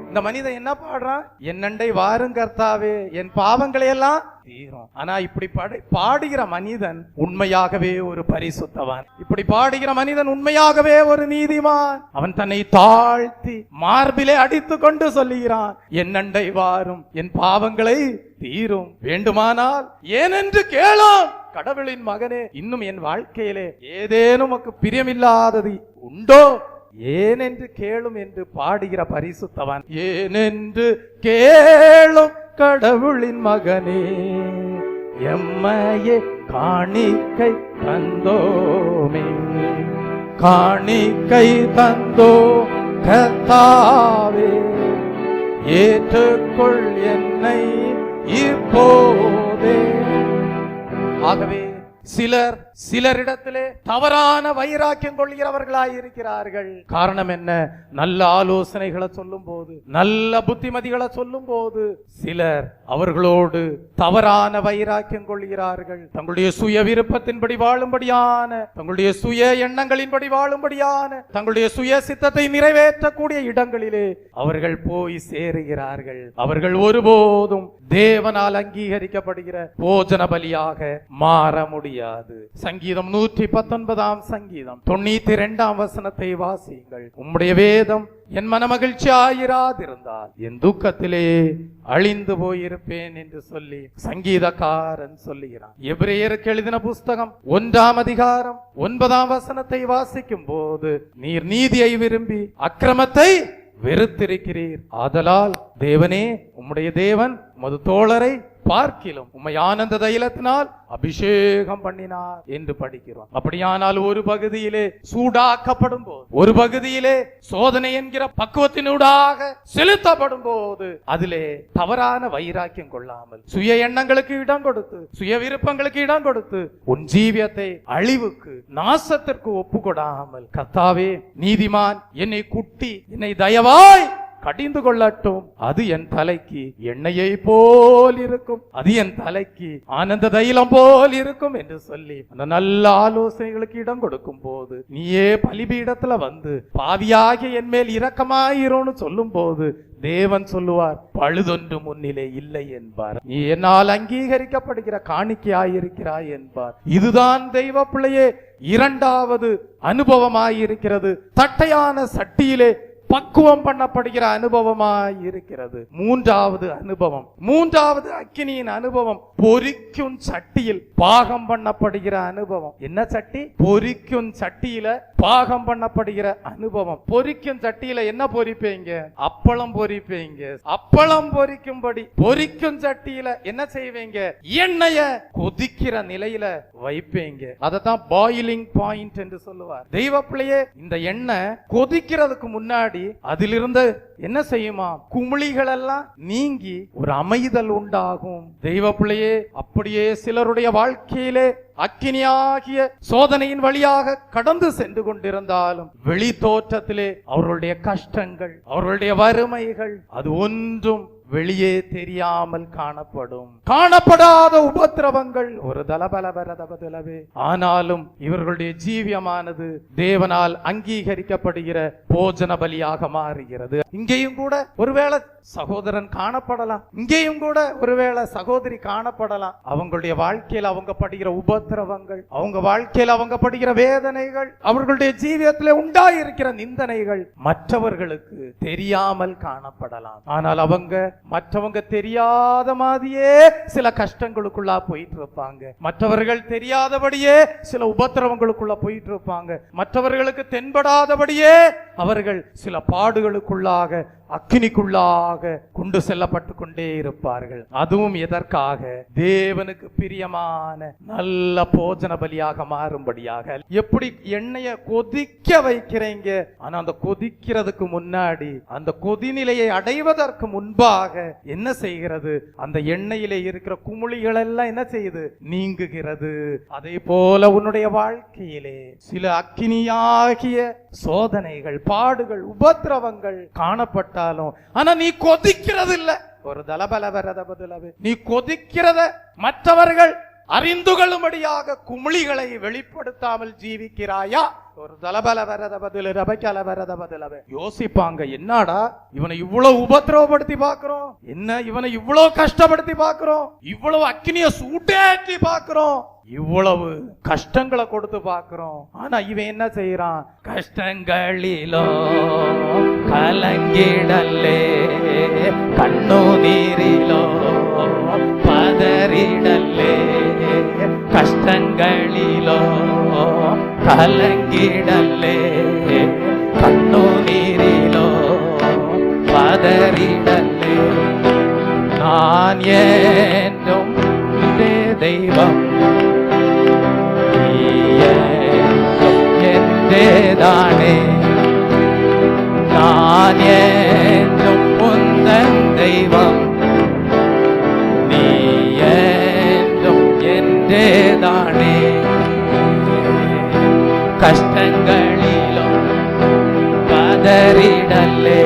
இந்த மனிதன் என்ன பாடுறான்? என்னண்டை வாரும் கர்த்தாவே, என் பாவங்களை எல்லாம் தீரும். ஆனா இப்படி பாடுகிற மனிதன் உண்மையாகவே ஒரு பரிசுத்தவான், இப்படி பாடுகிற மனிதன் உண்மையாகவே ஒரு நீதிமான். அவன் தன்னை தாழ்த்தி மார்பிலே அடித்து கொண்டு சொல்லுகிறான், என்னண்டை வாரும், என் பாவங்களை தீரும், வேண்டுமானால் ஏனென்று கேளும். கடவுளின் மகனே, இன்னும் என் வாழ்க்கையிலே ஏதேனும் உமக்கு பிரியமில்லாதது உண்டோ, ஏனென்று கேளும் என்று பாடுகிற பரிசுத்தவான். ஏனென்று கேளும் கடவுளின் மகனே, எம்மையே காணிக்கை தந்தோமே, காணிக்கை தந்தோ கர்த்தாவே, ஏற்றுக்கொள் என்னை இப்போதே. ஆகவே சிலரிடத்திலே தவறான வைராக்கியம் கொள்கிறவர்களாய் இருக்கிறார்கள். காரணம் என்ன? நல்ல ஆலோசனைகளை சொல்லும் போது, நல்ல புத்திமதிகளை சொல்லும் போது சிலர் அவர்களோடு தவறான வைராக்கியம் கொள்கிறார்கள். தங்களுடைய சுய விருப்பத்தின்படி வாழும்படியான, தங்களுடைய சுய எண்ணங்களின்படி வாழும்படியான, தங்களுடைய சுய சித்தத்தை நிறைவேற்றக்கூடிய இடங்களிலே அவர்கள் போய் சேருகிறார்கள். அவர்கள் ஒருபோதும் தேவனால் அங்கீகரிக்கப்படுகிற போஜன பலியாக மாற முடியாது. சங்கீதம் 119 சங்கீதம் 92 வசனத்தை வாசியுங்கள். உம்முடைய வேதம் என் மனமகிழ்ச்சியாயிராதிருந்தால் என் துக்கத்திலே அழிந்து போயிருப்பேன் என்று சொல்லி சங்கீதக்காரன் சொல்லுகிறான். எபிரேயருக்கு எழுதின புஸ்தகம் 1 அதிகாரம் 9 வசனத்தை வாசிக்கும் போது, நீர் நீதியை விரும்பி அக்கிரமத்தை வெறுத்திருக்கிறீர், ஆதலால் தேவனே, உம்முடைய தேவன் உமது தோழரை பார்க்கிலும் உம்மை ஆனந்த தைலத்தினால் அபிஷேகம் பண்ணினார் என்று படிக்கிறோம். அப்படியானால் ஒரு பகுதியிலே சூடாக்கப்படும் போது, ஒரு பகுதியிலே சோதனை என்கிற பக்குவத்தினூடாக செலுத்தப்படும் போது அதிலே தவறான வைராக்கியம் கொள்ளாமல், சுய எண்ணங்களுக்கு இடம் கொடுத்து, சுய விருப்பங்களுக்கு இடம் கொடுத்து உன் ஜீவியத்தை அழிவுக்கு, நாசத்திற்கு ஒப்பு கொடாமல், கர்த்தாவே நீதிமான் என்னை குட்டி, என்னை தயவாய் கடிந்து கொள்ளட்டும். அது என் தலைக்கு எண்ணெயை போல் இருக்கும், அது என் தலைக்கு ஆனந்த தைலம் போல் இருக்கும் என்று சொல்லி அந்த நல்ல ஆலோசனைகளுக்கு இடம் கொடுக்கும் போது, நீயே பலிபீடத்துல வந்து பாவியாகிய என் மேல் இரக்கமாயிரும்னு சொல்லும் போது தேவன் சொல்லுவார், பழுதொன்று முன்னிலே இல்லை என்பார். நீ என்னால் அங்கீகரிக்கப்படுகிற காணிக்கையாயிருக்கிறாய் என்பார். இதுதான் தெய்வ பிள்ளையே இரண்டாவது அனுபவமாயிருக்கிறது. தட்டையான சட்டியிலே பக்குவம் பண்ணப்படுகிற அனுபவமாய் இருக்கிறது. மூன்றாவது அனுபவம், மூன்றாவது அக்கினியின் அனுபவம், பொரிக்கும் சட்டியில் பாகம் பண்ணப்படுகிற அனுபவம். என்ன சட்டி? பொரிக்கும் சட்டியில பாகம் பண்ணப்படுகிற அனுபவம். பொரிக்கும் சட்டியில என்ன பொரிப்பீங்க? அப்பளம் பொரிப்பீங்க. அப்பளம் பொரிக்கும்படி பொரிக்கும் சட்டியில என்ன செய்வீங்க? எண்ணெய கொதிக்கிற நிலையில வைப்பீங்க. அதத்தான் பாயிலிங் பாயிண்ட் என்று சொல்லுவார். தெய்வ பிள்ளையே, இந்த எண்ணெய் கொதிக்கிறதுக்கு முன்னாடி அதிலிருந்து என்ன செய்யுமா? குமிழிகள் எல்லாம் நீங்கி ஒரு அமைதல் உண்டாகும். தெய்வ பிள்ளையே, அப்படியே சிலருடைய வாழ்க்கையிலே அக்கினியாகிய சோதனையின் வழியாக கடந்து சென்று கொண்டிருந்தாலும் வெளி தோற்றத்திலே அவர்களுடைய கஷ்டங்கள், அவர்களுடைய வறுமைகள், அது ஒன்றும் வெளியே தெரியாமல் காணப்படும். காணப்படாத உபத்திரவங்கள் ஒரு தலபலபரதபதிலவே. ஆனாலும் இவர்களுடைய ஜீவியமானது தேவனால் அங்கீகரிக்கப்படுகிற போஜன பலியாக மாறுகிறது. இங்கேயும் கூட ஒருவேளை சகோதரன் காணப்படலாம், இங்கேயும் கூட ஒருவேளை சகோதரி காணப்படலாம். அவங்களுடைய வாழ்க்கையில் அவங்க படுகிற உபத்திரவங்கள், அவங்க வாழ்க்கையில் அவங்க படுகிற வேதனைகள், அவர்களுடைய ஜீவியத்திலே உண்டாயிருக்கிற நிந்தனைகள் மற்றவர்களுக்கு தெரியாமல் காணப்படலாம். ஆனால் அவங்க மற்றவங்க தெரியாத மாதிரியே சில கஷ்டங்களுக்குள்ளா போயிட்டு இருப்பாங்க. மற்றவர்கள் தெரியாதபடியே சில உபத்திரவங்களுக்குள்ள போயிட்டு இருப்பாங்க. மற்றவர்களுக்கு தென்படாதபடியே அவர்கள் சில பாடுகளுக்குள்ளாக, அக்கினிக்குள்ளாக கொண்டு செல்லப்பட்டு கொண்டே இருப்பார்கள். அதுவும் எதற்காக? தேவனுக்கு பிரியமான நல்ல போஜன பலியாக மாறும்படியாக. எப்படி எண்ணெயை கொதிக்க வைக்கிறீங்க, ஆனா அந்த கொதிக்கிறதுக்கு முன்னாடி, அந்த கொதிநிலையை அடைவதற்கு முன்பாக என்ன செய்கிறது? அந்த எண்ணெயிலே இருக்கிற குமிழிகள் எல்லாம் என்ன செய்யுது? நீங்குகிறது. அதே போல உன்னுடைய வாழ்க்கையிலே சில அக்கினியாகிய சோதனைகள், பாடுகள், உபத்திரவங்கள் காணப்பட்டாலும் ஆனா நீ கொதிக்கிறது இல்ல. ஒரு தலபலவரதபதிலவே நீ கொதிக்கிறத மற்றவர்கள் அறிந்து கொள்ளும்படியாக குமிழிகளை வெளிப்படுத்தாமல் ஜீவிக்கிறாயா? ஒரு தலபலவரதபதிலவே யோசிப்பாங்க, என்னடா இவனை இவ்வளவு உபத்திரவப்படுத்தி பாக்குறோம், என்ன இவனை இவ்வளவு கஷ்டப்படுத்தி பாக்குறோம், இவ்வளவு அக்கினிய சூட்டேற்றி பாக்குறோம், இவ்வளவு கஷ்டங்களை கொடுத்து பாக்குறோம், ஆனா இவன் என்ன செய்யறான்? கஷ்டங்களிலோ கலங்கிடல்லே, கண்ணு நீரிலோ பதறிடல்லே, கஷ்டங்களிலோ கலங்கிடல்லே, கண்ணு நீரிலோ பதறிடல்லே, நான் என்றும் தெய்வம் என்றேதானே, நான் என்றும் உந்தன் தெய்வம், நீ என்றும் என்றேதானே. கஷ்டங்களிலும் பதறிடல்லே,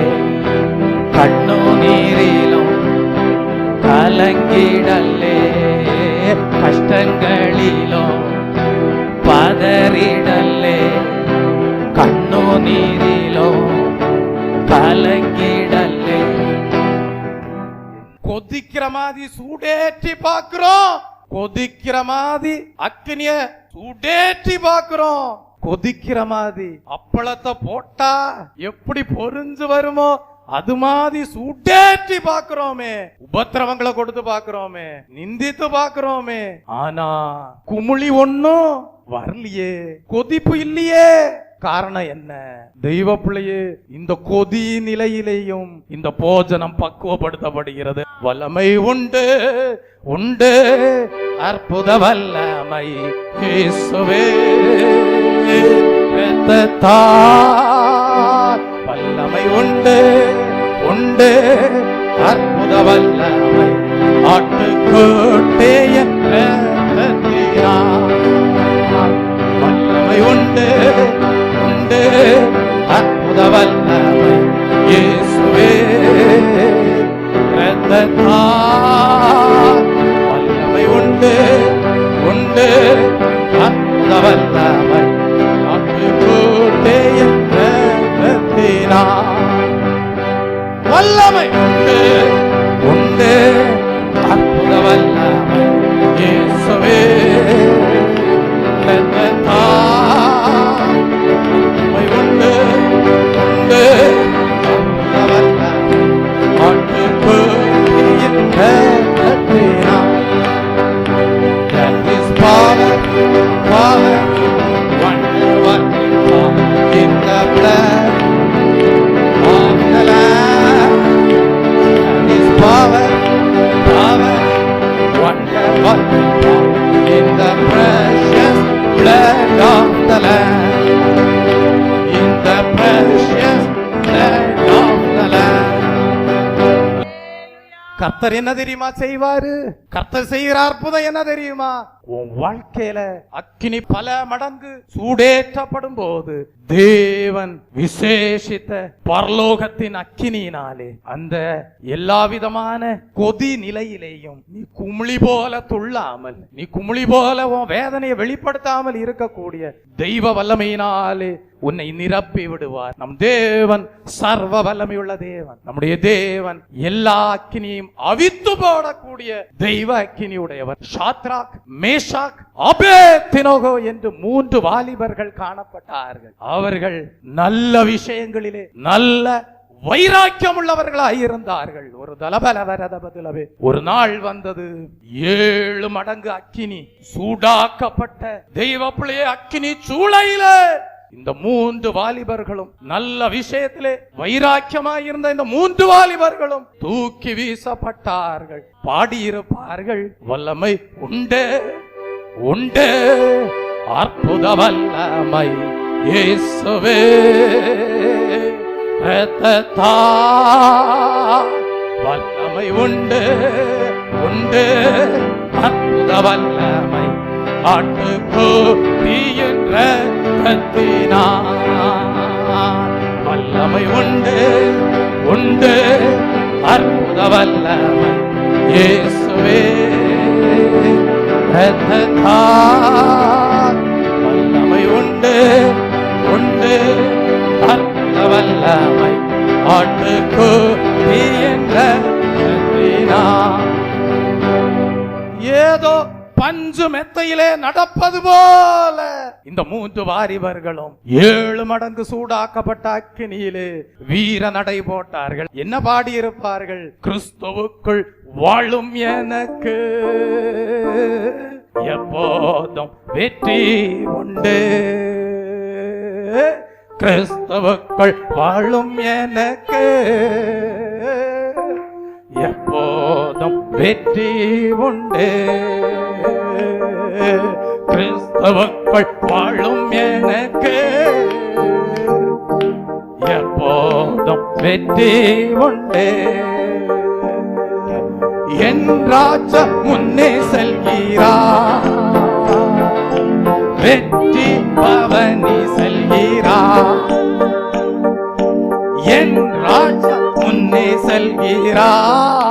கண்ணு நீரிலும் கலங்கிடல்லே, கஷ்டங்களிலும் பதறிடல்லே, கண்ணு நீரிலோ கலங்கிடல்லே. கொதிக்கிற மாதிரி சூடேற்றி பாக்குறோம், கொதிக்கிற மாதிரி அக்கினிய சூடேற்றி பாக்குறோம், கொதிக்கிற மாதிரி அப்பளத்தை போட்டா எப்படி பொரிஞ்சு வருமோ அது மாதிரி சூட்டேற்றி பாக்குறோமே, உபத்திரவங்களை கொடுத்து பாக்குறோமே, நிந்தித்து பாக்குறோமே, ஆனா குமிழி ஒண்ணும் வரலையே, கொதிப்பு இல்லையே. காரணம் என்ன? தெய்வ பிள்ளையே, இந்த கொதி நிலையிலேயும் இந்த போஜனம் பக்குவப்படுத்தப்படுகிறது. வல்லமை உண்டு உண்டு, அற்புத வல்லமை இயேசுவே, வல்லமை உண்டு உண்டு, அற்புத வல்லமை ஆட்டுக்கோட்டைய வல்லமை உண்டு உண்டு, அற்புத வல்லமை இயேசுவே. Lamb, in the precious blood of the Lamb. கர்த்தர் என்ன தெரியுமா செய்வாரு? கர்த்தர் செய்கிற அற்புதம் என்ன தெரியுமா? உன் வாழ்க்கையில அக்கினி பல மடங்கு சூடேற்றப்படும் போது தேவன் விசேஷித்த பரலோகத்தின் அக்கினியினாலே அந்த எல்லா விதமான கொதி நிலையிலேயும் நீ குமிழி போல துள்ளாமல், நீ குமிழி போல உன் வேதனையை வெளிப்படுத்தாமல் இருக்கக்கூடிய தெய்வ வல்லமையினாலே உன்னை நிரப்பி விடுவார். நம் தேவன் சர்வ வல்லமையுள்ள தேவன். நம்முடைய தேவன் எல்லா அக்கினியையும் அவித்து போடக்கூடிய தெய்வ அக்கினி உடையவர். சாத்ராக், மேஷாக், அபேத்நேகோ என்று 3 வாலிபர்கள் காணப்பட்டார்கள். அவர்கள் நல்ல விஷயங்களிலே நல்ல வைராக்கியம் உள்ளவர்களாய் இருந்தார்கள். ஒரு தலபலவரதபதிலவே ஒரு நாள் வந்தது, 7 மடங்கு அக்கினி சூடாக்கப்பட்ட தெய்வ பிள்ளையே அக்கினி சூளையில இந்த 3 வாலிபர்களும் நல்ல விஷயத்திலே வைராக்கியமாய் இருந்த இந்த 3 வாலிபர்களும் தூக்கி வீசப்பட்டார்கள். பாடியிருப்பார்கள், வல்லமை உண்டு உண்டு அற்புத வல்லமை இயேசுவே, வல்லமை உண்டு உண்டு அற்புத வல்லமை ஆட்டுக்குட்டியின் இரத்தத்தினால். வல்லமை உண்டு உண்டு அற்புத வல்லமை இயேசுவே, வல்லமை உண்டு உண்டு அற்புத வல்லமை ஆட்டுக்குட்டியின் இரத்தத்தினால். ஏதோ பஞ்சு மெத்தையிலே நடப்பது போல இந்த 3 வாலிபர்களும் 7 மடங்கு சூடாக்கப்பட்ட அக்கினியிலே வீர நடை போட்டார்கள். என்ன பாடியிருப்பார்கள்? கிறிஸ்துவுக்குள் வாழும் எனக்கு எப்போதும் வெற்றி உண்டு, கிறிஸ்துவுக்குள் வாழும் எனக்கு எப்போதும் வெற்றி உண்டு, கிறிஸ்துவுக்குள் வாழும் எனக்கு எப்போதும் வெற்றி உண்டு. என் ராஜா முன்னே செல்கிறார், வெற்றி பவனி செல்கிறார். என் ராஜா முன்னே செல்கிறார்,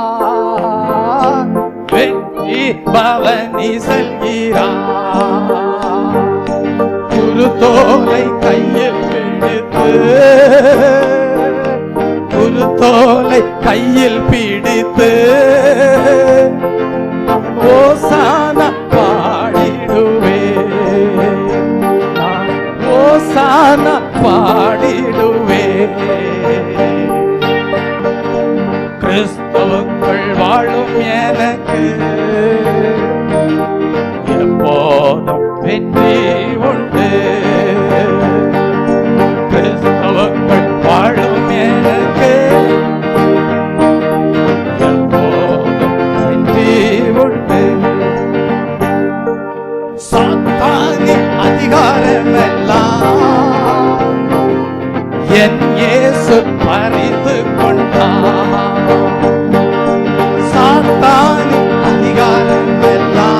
வெற்றி பவனி செல்கிறார். குருத்தோலை கையில் பிடித்து, குருத்தோலை கையில் பிடித்து ஓசானா பாடிடுவே, ஓசானா பாடிடுவே. கிறிஸ்துவுக்குள் வாழும் எனக்கு எப்போதும் வெற்றி உண்டு, கிறிஸ்துவுக்குள் வாழும் எனக்கு எப்போதும் வெற்றி உண்டு. சாத்தானின் அதிகாரமெல்லாம் என் இயேசு பறித்து கொண்டார். சாத்தானின் அதிகாரமெல்லாம்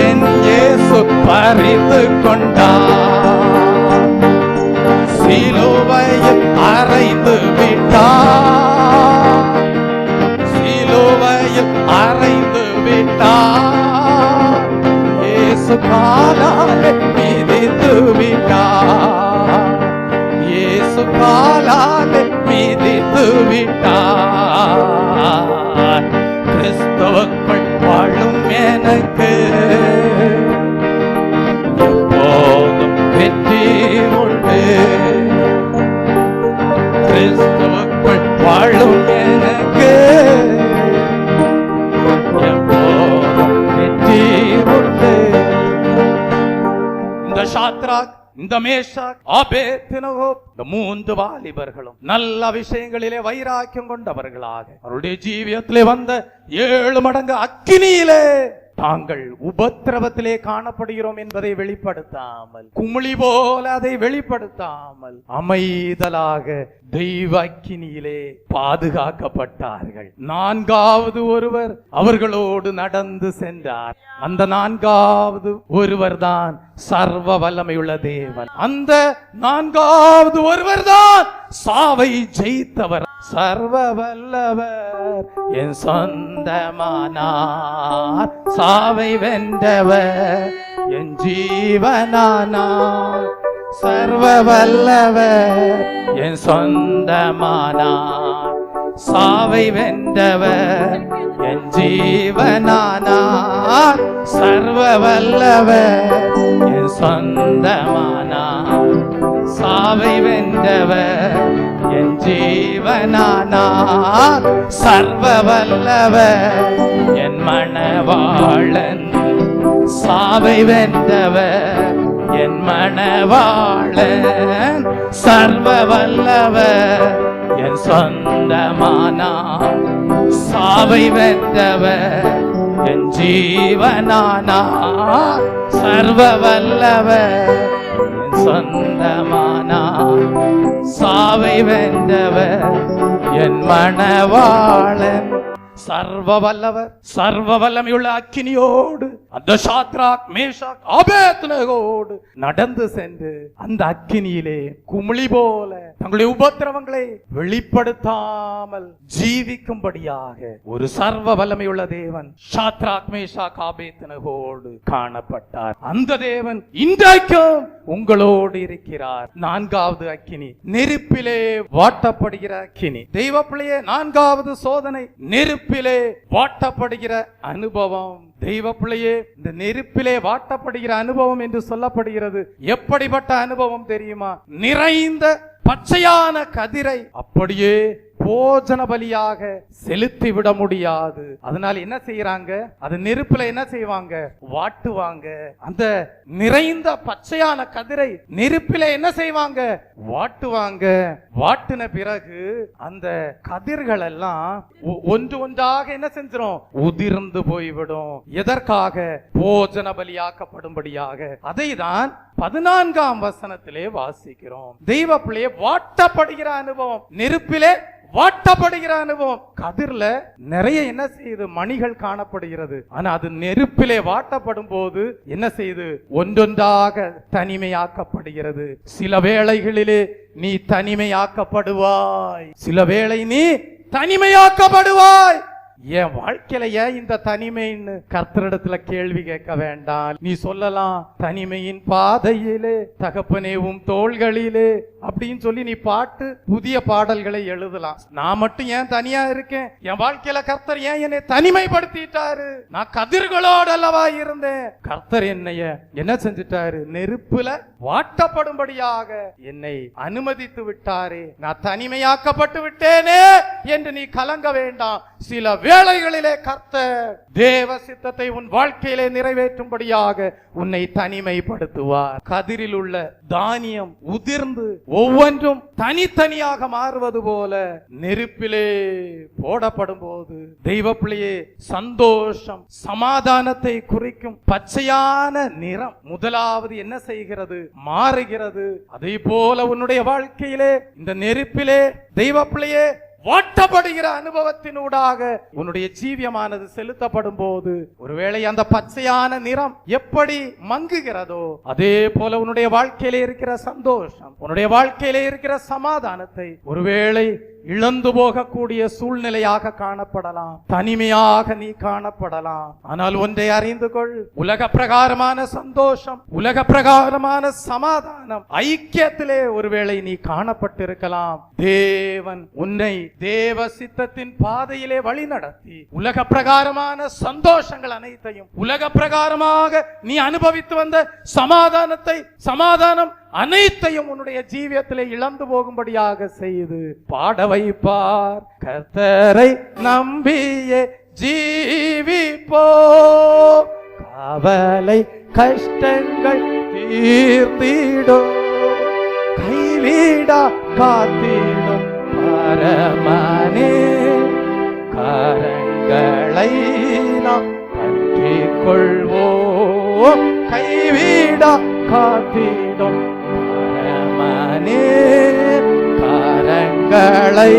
என் இயேசு பறித்து கொண்டார். சிலுவையில் அறைந்து விட்டார், சிலுவையில் அறைந்து விட்டார். இயேசு காலாலே மிதித்து விட்டார், இயேசு காலாலே மிதித்து விட்டார். கிறிஸ்துவுக்குள் வாழும் எனக்கு எப்போதும் வெற்றி உண்டு, கிறிஸ்துவுக்குள் வாழும் எனக்கு எப்போதும் வெற்றி உண்டு. இந்த சாத்ராக், இந்த மேஷாக், ஆபேத்நேகோ இந்த 3 வாலிபர்களும் நல்ல விஷயங்களிலே வைராக்கியம் கொண்டவர்களாக அவருடைய ஜீவியத்திலே வந்த 7 மடங்கு அக்கினியிலே தாங்கள் உபத்திரவத்திலே காணப்படுகிறோம் என்பதை வெளிப்படுத்தாமல், குமிழி போல அதை வெளிப்படுத்தாமல் அமைதலாக தெய்வ அக்கினியிலே பாதுகாக்கப்பட்டார்கள். நான்காவது ஒருவர் அவர்களோடு நடந்து சென்றார். அந்த நான்காவது ஒருவர் தான் சர்வ வல்லமையுள்ள தேவன். அந்த நான்காவது ஒருவர் தான் சாவை ஜெயித்தவர். சர்வ வல்லவர் என் சொந்தமானார், சாவை வென்றவர் என் ஜீவனானார். சர்வ வல்லவர் என் சொந்தமானார், சாவை வென்றவர் என் ஜீவனானார். சர்வ வல்லவர் என் சொந்தமானார், சாவை வென்றவர் என் ஜீவனானார். சர்வ வல்லவர் என் மணவாளன், சாவை வென்றவர் என் மணவாளன். சர்வ வல்லவர் என் சொந்தமானார், சாவை வென்றவர் என் ஜீவனானார். சர்வ வல்லவர் என் சொந்தமானார், சாவை வென்றவர் என் மணவாளன். சர்வ வல்லவர் சர்வ வல்லமையுள்ள அக்கினியோடு அந்த சாத்ராக் மேஷாக் ஆபேத்நேகோடு நடந்து சென்று அந்த அக்கினியிலே குமிழி போல தங்களுடைய உபத்திரவங்களை வெளிப்படுத்தாமல் ஜீவிக்கும்படியாக ஒரு சர்வ வல்லமையுள்ள தேவன் சாத்ராக் மேஷாக் ஆபேத்நேகோடு காணப்பட்டார். அந்த தேவன் இன்றைக்கும் உங்களோடு இருக்கிறார். நான்காவது அக்கினி, நெருப்பிலே வாட்டப்படுகிற அக்கினி. தெய்வ பிள்ளையே, நான்காவது சோதனை நெருப்பிலே வாட்டப்படுகிற அனுபவம். தெய்வ பிள்ளையே, இந்த நெருப்பிலே வாட்டப்படுகிற அனுபவம் என்று சொல்லப்படுகிறது. எப்படிப்பட்ட அனுபவம் தெரியுமா? நிறைந்த பச்சையான கதிரை அப்படியே போஜன பலியாக செலுத்தி விட முடியாது. அதனால என்ன செய்யறாங்க? அது நெருப்புல என்ன செய்வாங்க? வாட்டுவாங்க. அந்த நிறைந்த பச்சையான கதிரை நெருப்பில என்ன செய்வாங்க? வாட்டுவாங்க. வாட்டின பிறகு அந்த கதிர்கள் எல்லாம் ஒன்று ஒன்றாக என்ன செஞ்சிடும்? உதிர்ந்து போய்விடும். எதற்காக? போஜன பலியாக்கப்படும்படியாக. அதை தான் 14ஆம் வசனத்திலே வாசிக்கிறோம். தெய்வ பிள்ளையே, வாட்டப்படுகிற அனுபவம், நெருப்பிலே வாட்டப்படுகிற அனுபவம். கதிர்ல நிறைய என்ன செய்யுது? மணிகள் காணப்படுகிறது. ஆனா அது நெருப்பிலே வாட்டப்படும் போது என்ன செய்யுது? ஒன்றொன்றாக தனிமையாக்கப்படுகிறது. சில வேளைகளிலே நீ தனிமையாக்கப்படுவாய், சில வேளை நீ தனிமையாக்கப்படுவாய். என் வாழ்க்கையில ஏன் இந்த தனிமைன்னு கர்த்தரிடத்துல கேள்வி கேட்க வேண்டாம். நீ சொல்லலாம், தனிமையின் பாதையிலே தகப்பனேவும் தோள்களிலே அப்படின்னு சொல்லி நீ பாட்டு புதிய பாடல்களை எழுதலாம். நான் மட்டும் ஏன் தனியா இருக்கேன்? என் வாழ்க்கையில கர்த்தர் ஏன் என்னை தனிமைப்படுத்திட்டாரு? நான் கதிர்களோடு அல்லவா இருந்தேன். கர்த்தர் என்னைய என்ன செஞ்சிட்டாரு? நெருப்புல வாட்டப்படும்படியாக என்னை அனுமதித்து விட்டாரே. நான் தனிமையாக்கப்பட்டு விட்டேனே என்று நீ கலங்க வேண்டாம். சில வேளைகளிலே கர்த்தர் தேவ சித்தத்தை உன் வாழ்க்கையிலே நிறைவேற்றும்படியாக உன்னை தனிமைப்படுத்துவார். கதிரில் உள்ள தானியம் உதிர்ந்து ஒவ்வொன்றும் தனித்தனியாக மாறுவது போல நெருப்பிலே போடப்படும் போது தெய்வ பிள்ளையே, சந்தோஷம் சமாதானத்தை குறிக்கும் பச்சையான நிறம் முதலாவது என்ன செய்கிறது? மாறுகிறது. அதே போல உன்னுடைய வாழ்க்கையிலே இந்த நெருப்பிலே தெய்வ பிள்ளையே வாட்டப்படுகிற அனுபவத்தினூடாக உன்னுடைய ஜீவியமானது செலுத்தப்படும் போது ஒருவேளை அந்த பச்சையான நிறம் எப்படி மங்குகிறதோ அதே போல உன்னுடைய வாழ்க்கையிலே இருக்கிற சந்தோஷம், உன்னுடைய வாழ்க்கையிலே இருக்கிற சமாதானத்தை ஒருவேளை இழந்து போகக்கூடிய சூழ்நிலையாக காணப்படலாம். தனிமையாக நீ காணப்படலாம். ஆனால் ஒன்றை அறிந்து கொள், உலக பிரகாரமான சந்தோஷம், உலக பிரகாரமான சமாதானம், ஐக்கியத்திலே ஒருவேளை நீ காணப்பட்டிருக்கலாம். தேவன் உன்னை தேவ சித்தத்தின் பாதையிலே வழி நடத்தி உலக பிரகாரமான சந்தோஷங்கள் அனைத்தையும், உலக பிரகாரமாக நீ அனுபவித்து வந்த சமாதானம் அனைத்தையும் உன்னுடைய ஜீவியத்திலே இழந்து போகும்படியாக செய்து பாட வைப்பார். கர்த்தரை நம்பியே ஜீவிப்போ, கவலை கஷ்டங்கள் தீர்த்திடும், கைவிடா காத்திடும் பரமனே. கரங்களை நாம் பற்றி கொள்வோம். கைவிட காத்திடும் பரமனே, கரங்களை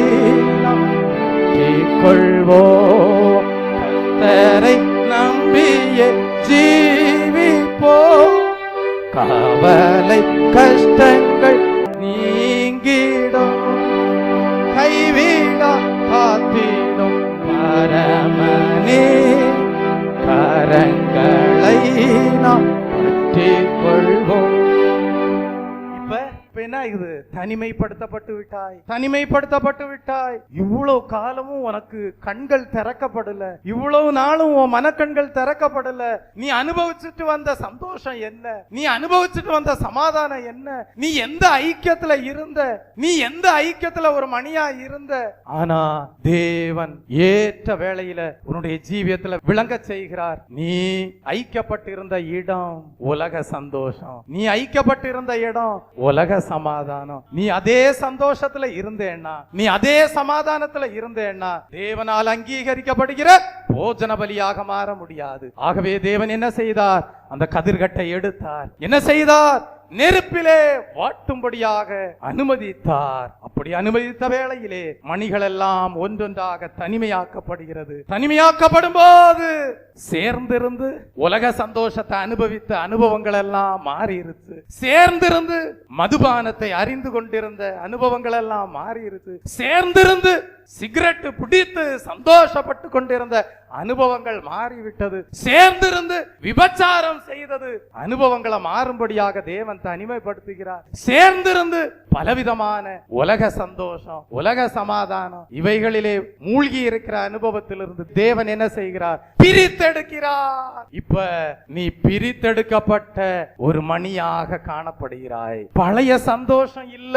கொள்வோம். கர்த்தரை நம்பியே ஜீவிப்போம். கவலை கஷ்டங்கள் நீங்கிடும். கைவிட காத்திடும் பரமனே, கரங்களை நாம் பற்றிக் கொள்வோம். இப்ப என்ன ஆகுது? தனிமைப்படுத்தப்பட்டு விட்டாய், தனிமைப்படுத்தப்பட்டு விட்டாய். இவ்வளவு காலமும் உனக்கு கண்கள் திறக்கப்படல, இவ்வளவு நாளும் உன் மனக்கண்கள் திறக்கப்படல. நீ அனுபவிச்சுட்டு வந்த சந்தோஷம் என்ன? நீ அனுபவிச்சுட்டு வந்த சமாதானம் என்ன? நீ எந்த ஐக்கியத்துல இருந்த? நீ எந்த ஐக்கியத்துல ஒரு மணியா இருந்த? ஆனா தேவன் ஏற்ற வேளையில உன்னுடைய ஜீவியத்துல விளங்க செய்கிறார். நீ ஐக்கியப்பட்டிருந்த இடம் உலக சந்தோஷம், நீ ஐக்கியப்பட்டிருந்த இடம் உலக சமாதானம். நீ அதே சந்தோஷத்துல இருந்தேன்னா, நீ அதே சமாதானத்துல இருந்தேன்னா தேவனால் அங்கீகரிக்கப்படுகிற போஜன பலியாக மாற முடியாது. ஆகவே தேவன் என்ன செய்தார்? அந்த கதிர்கட்டை எடுத்தார். என்ன செய்தார்? நெருப்பிலே வாட்டும்படியாக அனுமதித்தார். அப்படி அனுமதித்த வேளையிலே மணிகள் எல்லாம் ஒன்றொன்றாக தனிமையாக்கப்படுகிறது. தனிமையாக்கப்படும் போது சேர்ந்திருந்து உலக சந்தோஷத்தை அனுபவித்த அனுபவங்கள் எல்லாம் மாறியிருச்சு. சேர்ந்திருந்து மதுபானத்தை அறிந்து கொண்டிருந்த அனுபவங்கள் எல்லாம் மாறியிருச்சு. சேர்ந்திருந்து சிகரெட் பிடித்து சந்தோஷப்பட்டு கொண்டிருந்த அனுபவங்கள் மாறிவிட்டது. சேர்ந்திருந்து விபச்சாரம் செய்தது அனுபவங்களை மாறும்படியாக தேவன் தனிமைப்படுத்துகிறார். சேர்ந்திருந்து பலவிதமான உலக சந்தோஷம், உலக சமாதானம் இவைகளிலே மூழ்கி இருக்கிற அனுபவத்திலிருந்து தேவன் என்ன செய்கிறார்? பிரித்தெடுக்கிறார். இப்ப நீ பிரித்தெடுக்கப்பட்ட ஒரு மணியாக காணப்படுகிறாய். பழைய சந்தோஷம் இல்ல.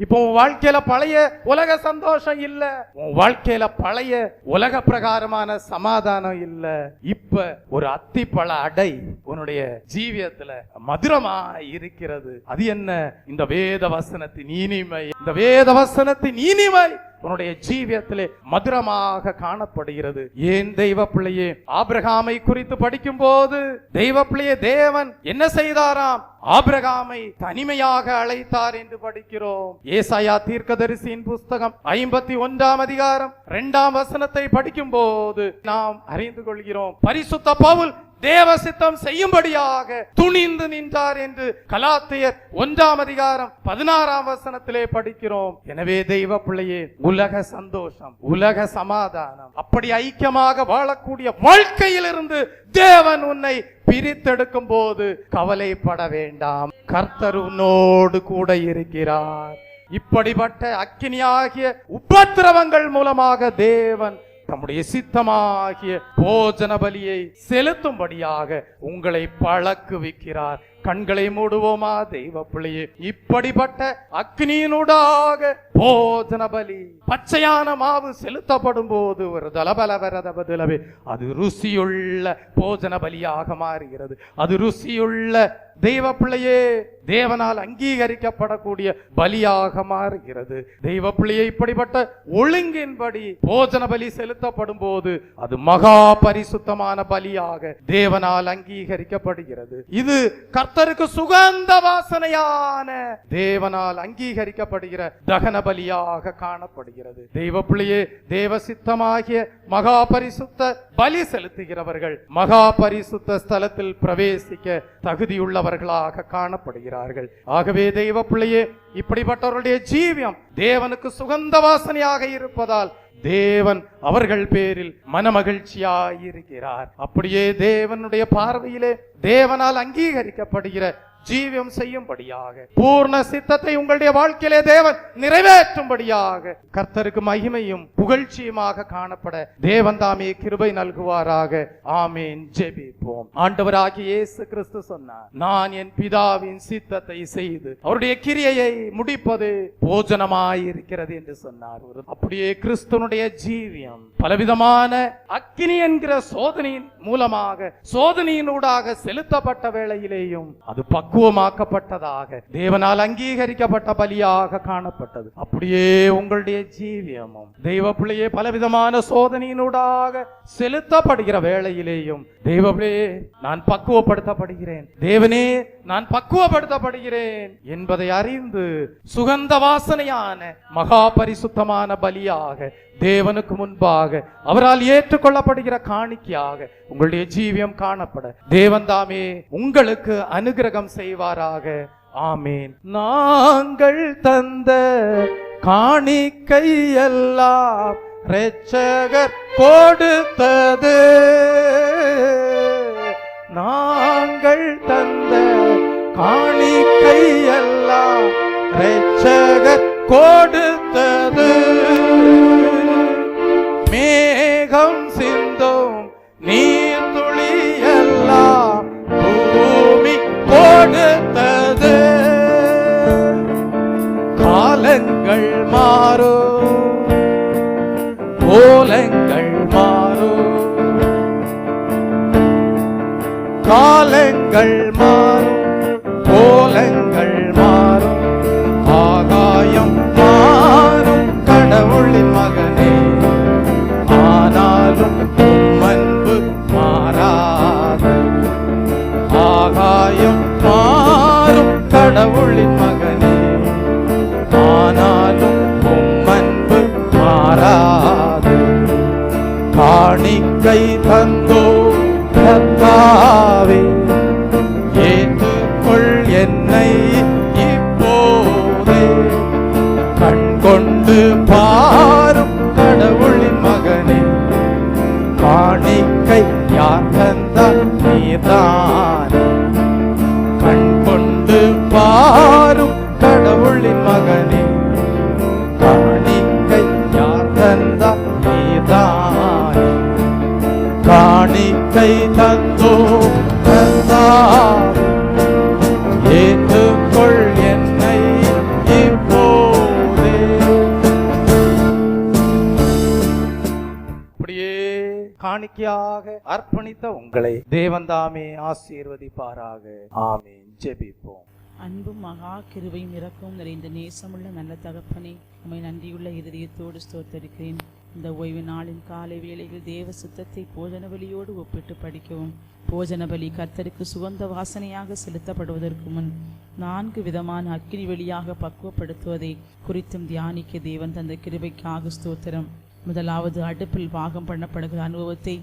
இப்ப உன் வாழ்க்கையில பழைய உலக சந்தோஷம் இல்ல. உன் வாழ்க்கையில பழைய உலக பிரகாரமான சமாதானம் இல்ல. இப்ப ஒரு அத்திப்பழ அடை உன்னுடைய ஜீவியத்துல மதுரமா இருக்கிறது. அது என்ன? இந்த வேத வசனத்தின் இனிமை. இந்த வேத வசனத்தின் இனிமை உன்னுடைய ஜீவியத்திலே மதுரமாக காணப்படுகிறது. ஏன் தெய்வ பிள்ளையே, ஆபிரகாமை குறித்து படிக்கும் போது தெய்வ பிள்ளையே தேவன் என்ன செய்தாராம்? ஆபிரகாமை தனிமையாக அழைத்தார் என்று படிக்கிறோம். ஏசாயா தீர்க்கதரிசியின் புஸ்தகம் 51ஆம் அதிகாரம் 2ஆம் வசனத்தை படிக்கும் போது நாம் அறிந்து கொள்கிறோம். பரிசுத்த பவுல் தேவ சித்தம் செய்யும்படியாக துணிந்து நின்றார் என்று கலாத்தியர் 1ஆம் அதிகாரம் 16ஆம் வசனத்திலே படிக்கிறோம். எனவே தெய்வ பிள்ளையே, உலக சந்தோஷம், உலக சமாதானம், அப்படி ஐக்கியமாக வாழக்கூடிய வாழ்க்கையிலிருந்து தேவன் உன்னை பிரித்தெடுக்கும் போது கவலைப்பட வேண்டாம். கர்த்தர் உன்னோடு கூட இருக்கிறார். இப்படிப்பட்ட அக்கினியாகிய உபத்திரவங்கள் மூலமாக தேவன் தம்முடைய சித்தமாகிய போஜன பலியை செலுத்தும்படியாக உங்களை பழக்குவிக்கிறார். கண்களை மூடுவோமா தெய்வ பிள்ளையே? இப்படிப்பட்ட அக்னியினூடாக போஜன பலி, பச்சையான மாவு செலுத்தப்படும் போது ஒரு தலபலவரதபதிலவே அது ருசியுள்ள போஜன பலியாக மாறுகிறது. அது ருசியுள்ள தெய்வ பிள்ளையே தேவனால் அங்கீகரிக்கப்படக்கூடிய பலியாக மாறுகிறது. தெய்வ பிள்ளையை இப்படிப்பட்ட ஒழுங்கின்படி போஜன பலி செலுத்தப்படும் போது அது மகா பரிசுத்தமான பலியாக தேவனால் அங்கீகரிக்கப்படுகிறது. இது கர்த்தருக்கு சுகந்த வாசனையான தேவனால் அங்கீகரிக்கப்படுகிற தகன பலியாக காணப்படுகிறது. தெய்வ பிள்ளையே, தேவ சித்தமாகிய மகா பரிசுத்த பலி செலுத்துகிறவர்கள் மகா பரிசுத்த ஸ்தலத்தில் பிரவேசிக்க தகுதியுள்ளவர்களாக காணப்படுகிறார்கள். ஆகவே தெய்வ பிள்ளையே, இப்படிப்பட்டவர்களுடைய ஜீவியம் தேவனுக்கு சுகந்த வாசனையாக இருப்பதால் தேவன் அவர்கள் பேரில் மனமகிழ்ச்சியாயிருக்கிறார். அப்படியே தேவனுடைய பார்வையிலே தேவனால் அங்கீகரிக்கப்படுகிற ஜீவியம் செய்யும்படியாக, பூர்ண சித்தத்தை உங்களுடைய வாழ்க்கையிலே தேவன் நிறைவேற்றும்படியாக கர்த்தருக்கு மகிமையும் புகழ்ச்சியுமாக காணப்பட தேவன் தாமே கிருபை நல்குவாராக. ஆமேன். ஜெபிப்போம். ஆண்டவராகிய இயேசு கிறிஸ்து சொன்னார், நான் என் பிதாவின் சித்தத்தை செய்து அவருடைய கிரியையை முடிப்பது போஜனமாயிருக்கிறது என்று சொன்னார். அப்படியே கிறிஸ்துவனுடைய ஜீவியம் பலவிதமான அக்கினி என்கிற சோதனையின் மூலமாக, சோதனையினூடாக செலுத்தப்பட்ட வேளையிலேயும் அது பக்குவமாக்கப்பட்டதாக தேவனால் அங்கீகரிக்கப்பட்ட பலியாக காணப்பட்டது. அப்படியே உங்களுடைய ஜீவியமும் தெய்வ பிள்ளையே பலவிதமான சோதனையினூடாக செலுத்தப்படுகிற வேளையிலேயும் தெய்வ பிள்ளையே நான் பக்குவப்படுத்தப்படுகிறேன், தேவனே நான் பக்குவப்படுத்தப்படுகிறேன் என்பதை அறிந்து சுகந்த வாசனையான மகா பரிசுத்தமான பலியாக தேவனுக்கு முன்பாக அவரால் ஏற்றுக்கொள்ளப்படுகிற காணிக்கையாக உங்களுடைய ஜீவியம் காணப்பட தேவன் தாமே உங்களுக்கு அனுகிரகம் செய்வாராக. ஆமேன். நாங்கள் தந்த காணிக்கை எல்லாம் இரட்சகர் கொடுத்தது, நாங்கள் தந்த காணிக்கை எல்லாம் இரட்சகர் கொடுத்தது. மேகம் சிந்தும் நீர் துளி எல்லாம் பூமி கொடுத்தது. காலங்கள் மாறும், கோலங்கள் மாறும், காலங்கள் மாறும், கோலங்கள் மாறும், ஆகாயம் மாறும் கடவுளின் மகனே, ஆனாலும் அன்பு மாறாது. ஆகாயம் மாறும் கடவுளின் மகனே, ஆனாலும் அன்பு மாறாது. காணிக்கை தந்தோ கர்த்தாவே, ஏற்றுக்கொள் என்னை இப்போதே. கண் கொண்டு பாரும் கடவுளின் மகனே, காணிக்கை யார் தந்தால் நீதான். கண் கொண்டு பாரும் கடவுளின் மகனே, காணிக்கை யார் தந்தால் நீதான். காணிக்கை தந்தோ கர்த்தாவே, ஏற்றுக்கொள் என்னை இப்போதே. அப்படியே காணிக்கையாக அர்ப்பணித்த உங்களை தேவன் தாமே ஆசீர்வதிப்பாராக. ஆமென். ஜெபிப்போம். அன்பும் மகா கிருபையும் இரக்கமும் நிறைந்த நேசமுள்ள நல்ல தகப்பனே, உம்மை நன்றியுள்ள இதயத்தோடு ஸ்தோத்தரிக்கிறேன். இந்த ஓய்வு நாளின் காலை வேளையில் தேவ சுத்தத்தை போஜன பலியோடு ஒப்பிட்டு படிக்கவும், போஜன பலி கர்த்தருக்கு சுகந்த வாசனையாக செலுத்தப்படுவதற்கு முன் 4 விதமான அக்கினி வழியாக பக்குவப்படுத்துவதை குறித்தும் தியானிக்க தேவன் தந்த கிருபைக்காக ஸ்தோத்திரம். முதலாவது, அடுப்பில் பாகம் பண்ணப்படுகிற அனுபவத்தை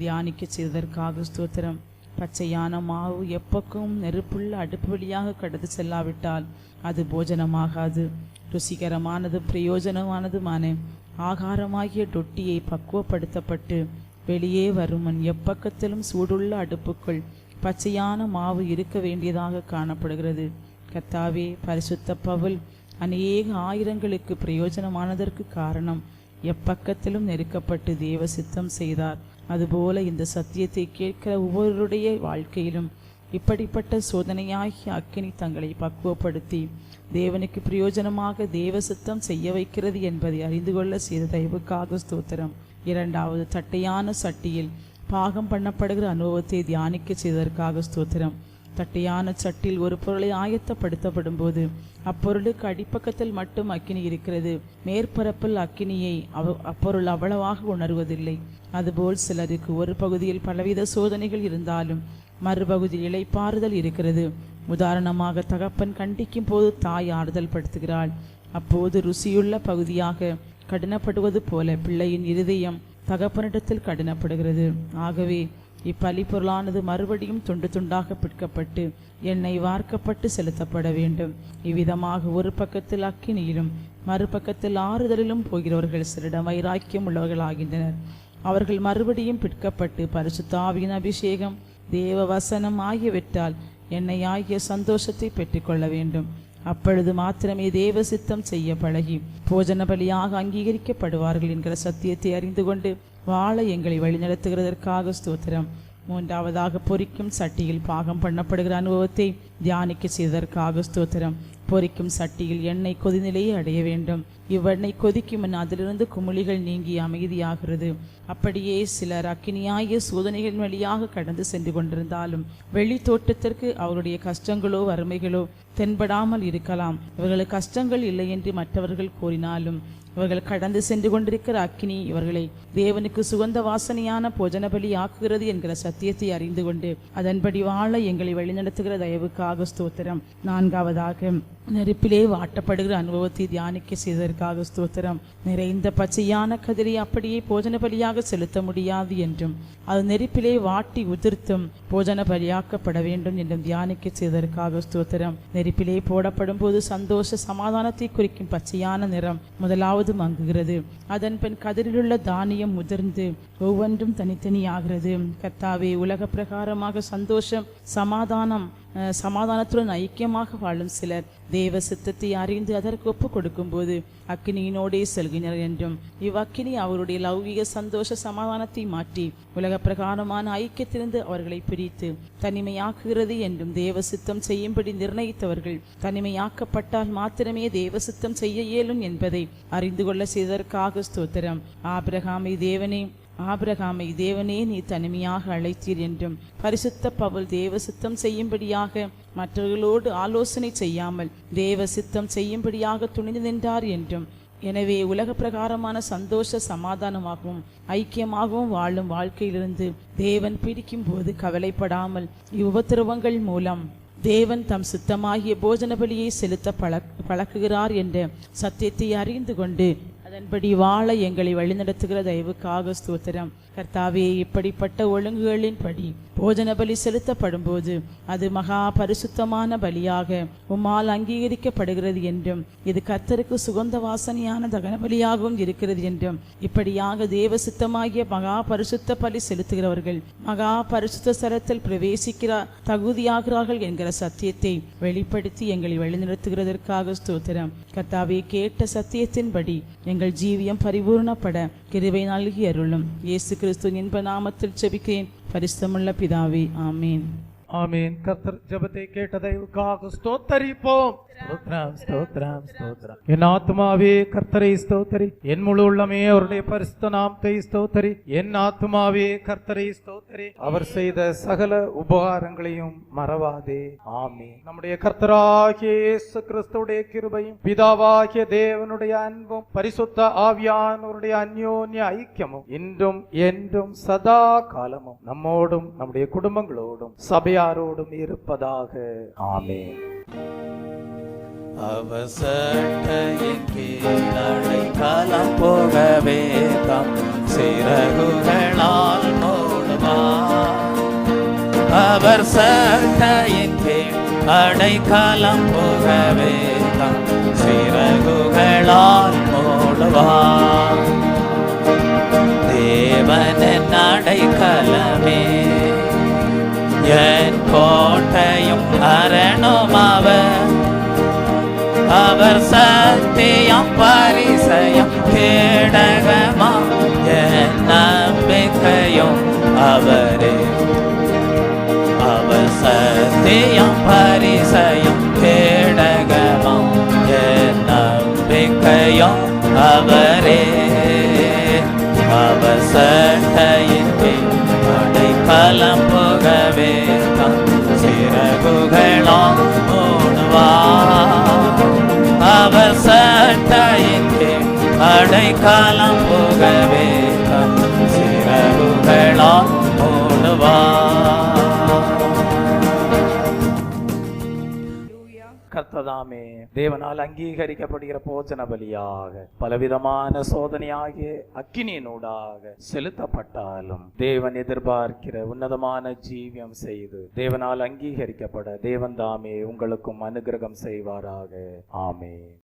தியானிக்க செய்ததற்காக ஸ்தோத்திரம். பச்சையான மாவு எப்பக்கும் நெருப்புள்ள அடுப்பு வழியாக கடந்து செல்லாவிட்டால் அது போஜனமாகாது. ருசிகரமானது பிரயோஜனமானதுமான ஆகாரமாகிய ரொட்டியை பக்குவப்படுத்தப்பட்டு வெளியே வருமன் எப்பக்கத்திலும் சூடுள்ள அடுப்புக்குள் பச்சையான மாவு இருக்க வேண்டியதாக காணப்படுகிறது. கர்த்தாவே, பரிசுத்த பவுல் அநேக ஆயிரங்களுக்கு பிரயோஜனமானதற்கு காரணம் எப்பக்கத்திலும் நெருக்கப்பட்டு தேவ சித்தம் செய்தார். அதுபோல இந்த சத்தியத்தை கேட்கிற ஒவ்வொருடைய வாழ்க்கையிலும் இப்படிப்பட்ட சோதனையாகிய அக்கினி தங்களை பக்குவப்படுத்தி தேவனுக்கு பிரயோஜனமாக தேவ சித்தம் செய்ய வைக்கிறது என்பதை அறிந்து கொள்ள செய்த தயவுக்காக ஸ்தோத்திரம். இரண்டாவது, தட்டையான சட்டியில் பாகம் பண்ணப்படுகிற அனுபவத்தை தியானிக்க செய்ததற்காக ஸ்தோத்திரம். தட்டையான சட்டில் ஒரு பொருளை ஆயத்தப்படுத்தப்படும் போது அப்பொருளுக்கு அடிப்பக்கத்தில் மட்டும் அக்கினி இருக்கிறது, மேற்பரப்பில் அக்கினியை அப்பொருள் அவ்வளவாக உணர்வதில்லை. அதுபோல் சிலருக்கு ஒரு பகுதியில் பலவித சோதனைகள் இருந்தாலும் மறுபகுதியில் இளைப்பாறுதல் இருக்கிறது. உதாரணமாக, தகப்பன் கண்டிக்கும் போது தாய் ஆறுதல் படுத்துகிறாள். அப்போது ருசியுள்ள பகுதியாக கடினப்படுவது போல பிள்ளையின் இருதயம் தகப்பனிடத்தில் கடினப்படுகிறது. ஆகவே இப்பலி பொருளானது மறுபடியும் துண்டு துண்டாக பிற்கப்பட்டு எண்ணெய் வார்க்கப்பட்டு செலுத்தப்பட வேண்டும். இவ்விதமாக ஒரு பக்கத்தில் அக்கினியிலும் மறுபக்கத்தில் ஆறுதலிலும் போகிறவர்கள் சிறிடம் வைராக்கியம் உள்ளவர்களாகின்றனர். அவர்கள் மறுபடியும் பிற்கப்பட்டு பரிசுத்த ஆவியின் அபிஷேகம், தேவ வசனம் ஆகியவற்றால் எண்ணெய் ஆகிய சந்தோஷத்தை பெற்றுக்கொள்ள வேண்டும். அப்பொழுது மாத்திரமே தேவ சித்தம் செய்ய பழகி போஜன பலியாக அங்கீகரிக்கப்படுவார்கள் என்கிற சத்தியத்தை அறிந்து கொண்டு வாழ எங்களை வழிநடத்துகிறதற்காக ஸ்தோத்திரம். மூன்றாவதாக, பொரிக்கும் சட்டியில் பாகம் பண்ணப்படுகிற அனுபவத்தை தியானிக்க செய்ததற்காக ஸ்தோத்திரம். பொரிக்கும் சட்டியில் எண்ணெய் கொதிநிலையை அடைய வேண்டும். இவ்வெண்ணெய் கொதிக்கும் முன் அதிலிருந்து குமிழிகள் நீங்கி அமைதியாகிறது. அப்படியே சிலர் அக்கினியாகிய சோதனைகள் வழியாக கடந்து சென்று கொண்டிருந்தாலும் வெளி தோட்டத்திற்கு அவருடைய கஷ்டங்களோ வறுமைகளோ தென்படாமல் இருக்கலாம். இவர்களுக்கு கஷ்டங்கள் இல்லை என்று மற்றவர்கள் கூறினாலும் இவர்கள் கடந்து சென்று கொண்டிருக்கிற அக்கினி இவர்களை தேவனுக்கு சுகந்த வாசனையான போஜன பலி ஆக்குகிறது என்கிற சத்தியத்தை அறிந்து கொண்டு அதன்படி வாழ எங்களை வழிநடத்துகிற தயவுக்காக ஸ்தோத்திரம். 4வதாக, நெருப்பிலே வாட்டப்படுகிற அனுபவத்தை தியானிக்க செய்ததற்காக ஸ்தோத்திரம். நிறைந்த பச்சையான கதிரை அப்படியே போஜன பலியாக செலுத்த முடியாது என்றும் அது நெருப்பிலே வாட்டி உதிர்த்தும் போஜன பலியாக்கப்பட வேண்டும் என்றும் தியானிக்க செய்ததற்காக ஸ்தோத்திரம். நெருப்பிலே போடப்படும் போது சந்தோஷ சமாதானத்தை குறிக்கும் பச்சையான நிறம் முதலாவது மங்குகிறது. அதன் பின் கதிரிலுள்ள தானியம் முதிர்ந்து ஒவ்வொன்றும் தனித்தனியாகிறது. கர்த்தாவே, உலக பிரகாரமாக சந்தோஷம் சமாதானத்துடன் ஐக்கியமாக வாழும் சிலர் தேவ சித்தத்தை அறிந்து அதற்கு ஒப்பு கொடுக்கும் போது அக்கினியினோடே செல்கினர் என்றும் இவ்வக்கினி அவருடைய லௌகிக சந்தோஷ சமாதானத்தை மாற்றி உலக பிரகாரமான ஐக்கியத்திலிருந்து அவர்களை பிரித்து தனிமையாக்குகிறது என்றும் தேவ சித்தம் செய்யும்படி நிர்ணயித்தவர்கள் தனிமையாக்கப்பட்டால் மாத்திரமே தேவ சித்தம் செய்ய இயலும் என்பதை அறிந்து கொள்ள செய்ததற்காக ஸ்தோத்திரம். ஆபிரகாமை தேவனே நீ தனிமையாக அழைத்தீர் என்றும் பரிசுத்த பவுல் தேவ சித்தம் செய்யும்படியாக மற்றவர்களோடு ஆலோசனை செய்யாமல் தேவ சித்தம் செய்யும்படியாக துணிந்து நின்றார் என்றும் எனவே உலக பிரகாரமான சந்தோஷ சமாதானமாகவும் ஐக்கியமாகவும் வாழும் வாழ்க்கையிலிருந்து தேவன் பிடிக்கும் போது கவலைப்படாமல் இவ்வுபத்திரவங்கள் மூலம் தேவன் தம் சுத்தமாகிய போஜன பலியை செலுத்த பழக்குகிறார் என்ற சத்தியத்தை அறிந்து கொண்டு அதன்படி வாழ எங்களை வழிநடத்துகிற தயவுக்காக ஸ்தோத்திரம். கர்த்தாவே, இப்படிப்பட்ட ஒழுங்குகளின்படி போஜன பலி செலுத்தப்படும் போது அது மகா பரிசுத்தமான பலியாக உம்மால் அங்கீகரிக்கப்படுகிறது என்றும் இது கர்த்தருக்கு சுகந்த வாசனையான தகன பலியாகவும் இருக்கிறது என்றும் இப்படியாக தேவ சித்தமாகிய மகா பரிசுத்த பலி செலுத்துகிறவர்கள் மகா பரிசுத்த ஸ்தலத்தில் பிரவேசிக்கிற தகுதியாகிறார்கள் என்கிற சத்தியத்தை வெளிப்படுத்தி எங்களை வழிநடத்துகிறதற்காக ஸ்தோத்திரம். கர்த்தாவே, கேட்ட சத்தியத்தின்படி எங்கள் ஜீவியம் பரிபூர்ணப்பட கிருபை நல்கி அருளும். இயேசு கிறிஸ்துவின் இன்ப நாமத்தில் ஜெபிக்கிறேன் பரிசுத்தமுள்ள பிதாவே, ஆமீன். ஆமீன். கர்த்தர் ஜெபத்தை கேட்டதைக்காக ஸ்தோத்தரிப்போம். ஸ்தோத்திரம், ஸ்தோத்திரம், ஸ்தோத்திரம். என் ஆத்துமாவே கர்த்தரை ஸ்தோத்தரி, என் முழு உள்ளமே அவருடைய பரிசுத்த நாமத்தை ஸ்தோத்தரி. என் ஆத்துமாவே கர்த்தரை ஸ்தோத்தரி, அவர் செய்த சகல உபகாரங்களையும் மறவாதே. ஆமீன். நம்முடைய கர்த்தராகிய இயேசு கிறிஸ்துவுடைய கிருபையும் பிதாவாகிய தேவனுடைய அன்பும் பரிசுத்த ஆவியானவருடைய அந்யோன்ய ஐக்கியமும் இன்றும் என்றும் சதா காலமும் நம்மோடும் நம்முடைய குடும்பங்களோடும் சபையாரோடும் இருப்பதாக. ஆமீன். அவசட்டையின் கீழடை காலம் போகவே தம் சிறகுகளால் மூடுவார். அவர் சட்டையின் கீழ் அடைக்காலம் போகவே தம் சிறகுகளால் மூடுவார். தேவனின் அடைக்கலமே என் கோட்டையும் அரணும் அவர் சத்தியம் பரிசயம் கேடகமா என் நம்பிக்கையும் அவரே. அவர் சத்தியம் பரிசயம் கேடகமா என் நம்பிக்கையும் அவரே. அவர் சட்டையின் அடைக்கலம் போகவே தம் சிறகுகளால் மூடுவார். அவர் சட்டையின் அடைக்கலம் போகவே தம் சிறகுகளால் மூடுவார். கர்த்ததாமே தேவனால் அங்கீகரிக்கப்படுகிற போஜன பலியாக பலவிதமான சோதனையாகிய அக்கினியினூடாக செலுத்தப்பட்டாலும் தேவன் எதிர்பார்க்கிற உன்னதமான ஜீவியம் செய்து தேவனால் அங்கீகரிக்கப்பட தேவன் தாமே உங்களுக்கும் அனுகிரகம் செய்வாராக. ஆமென்.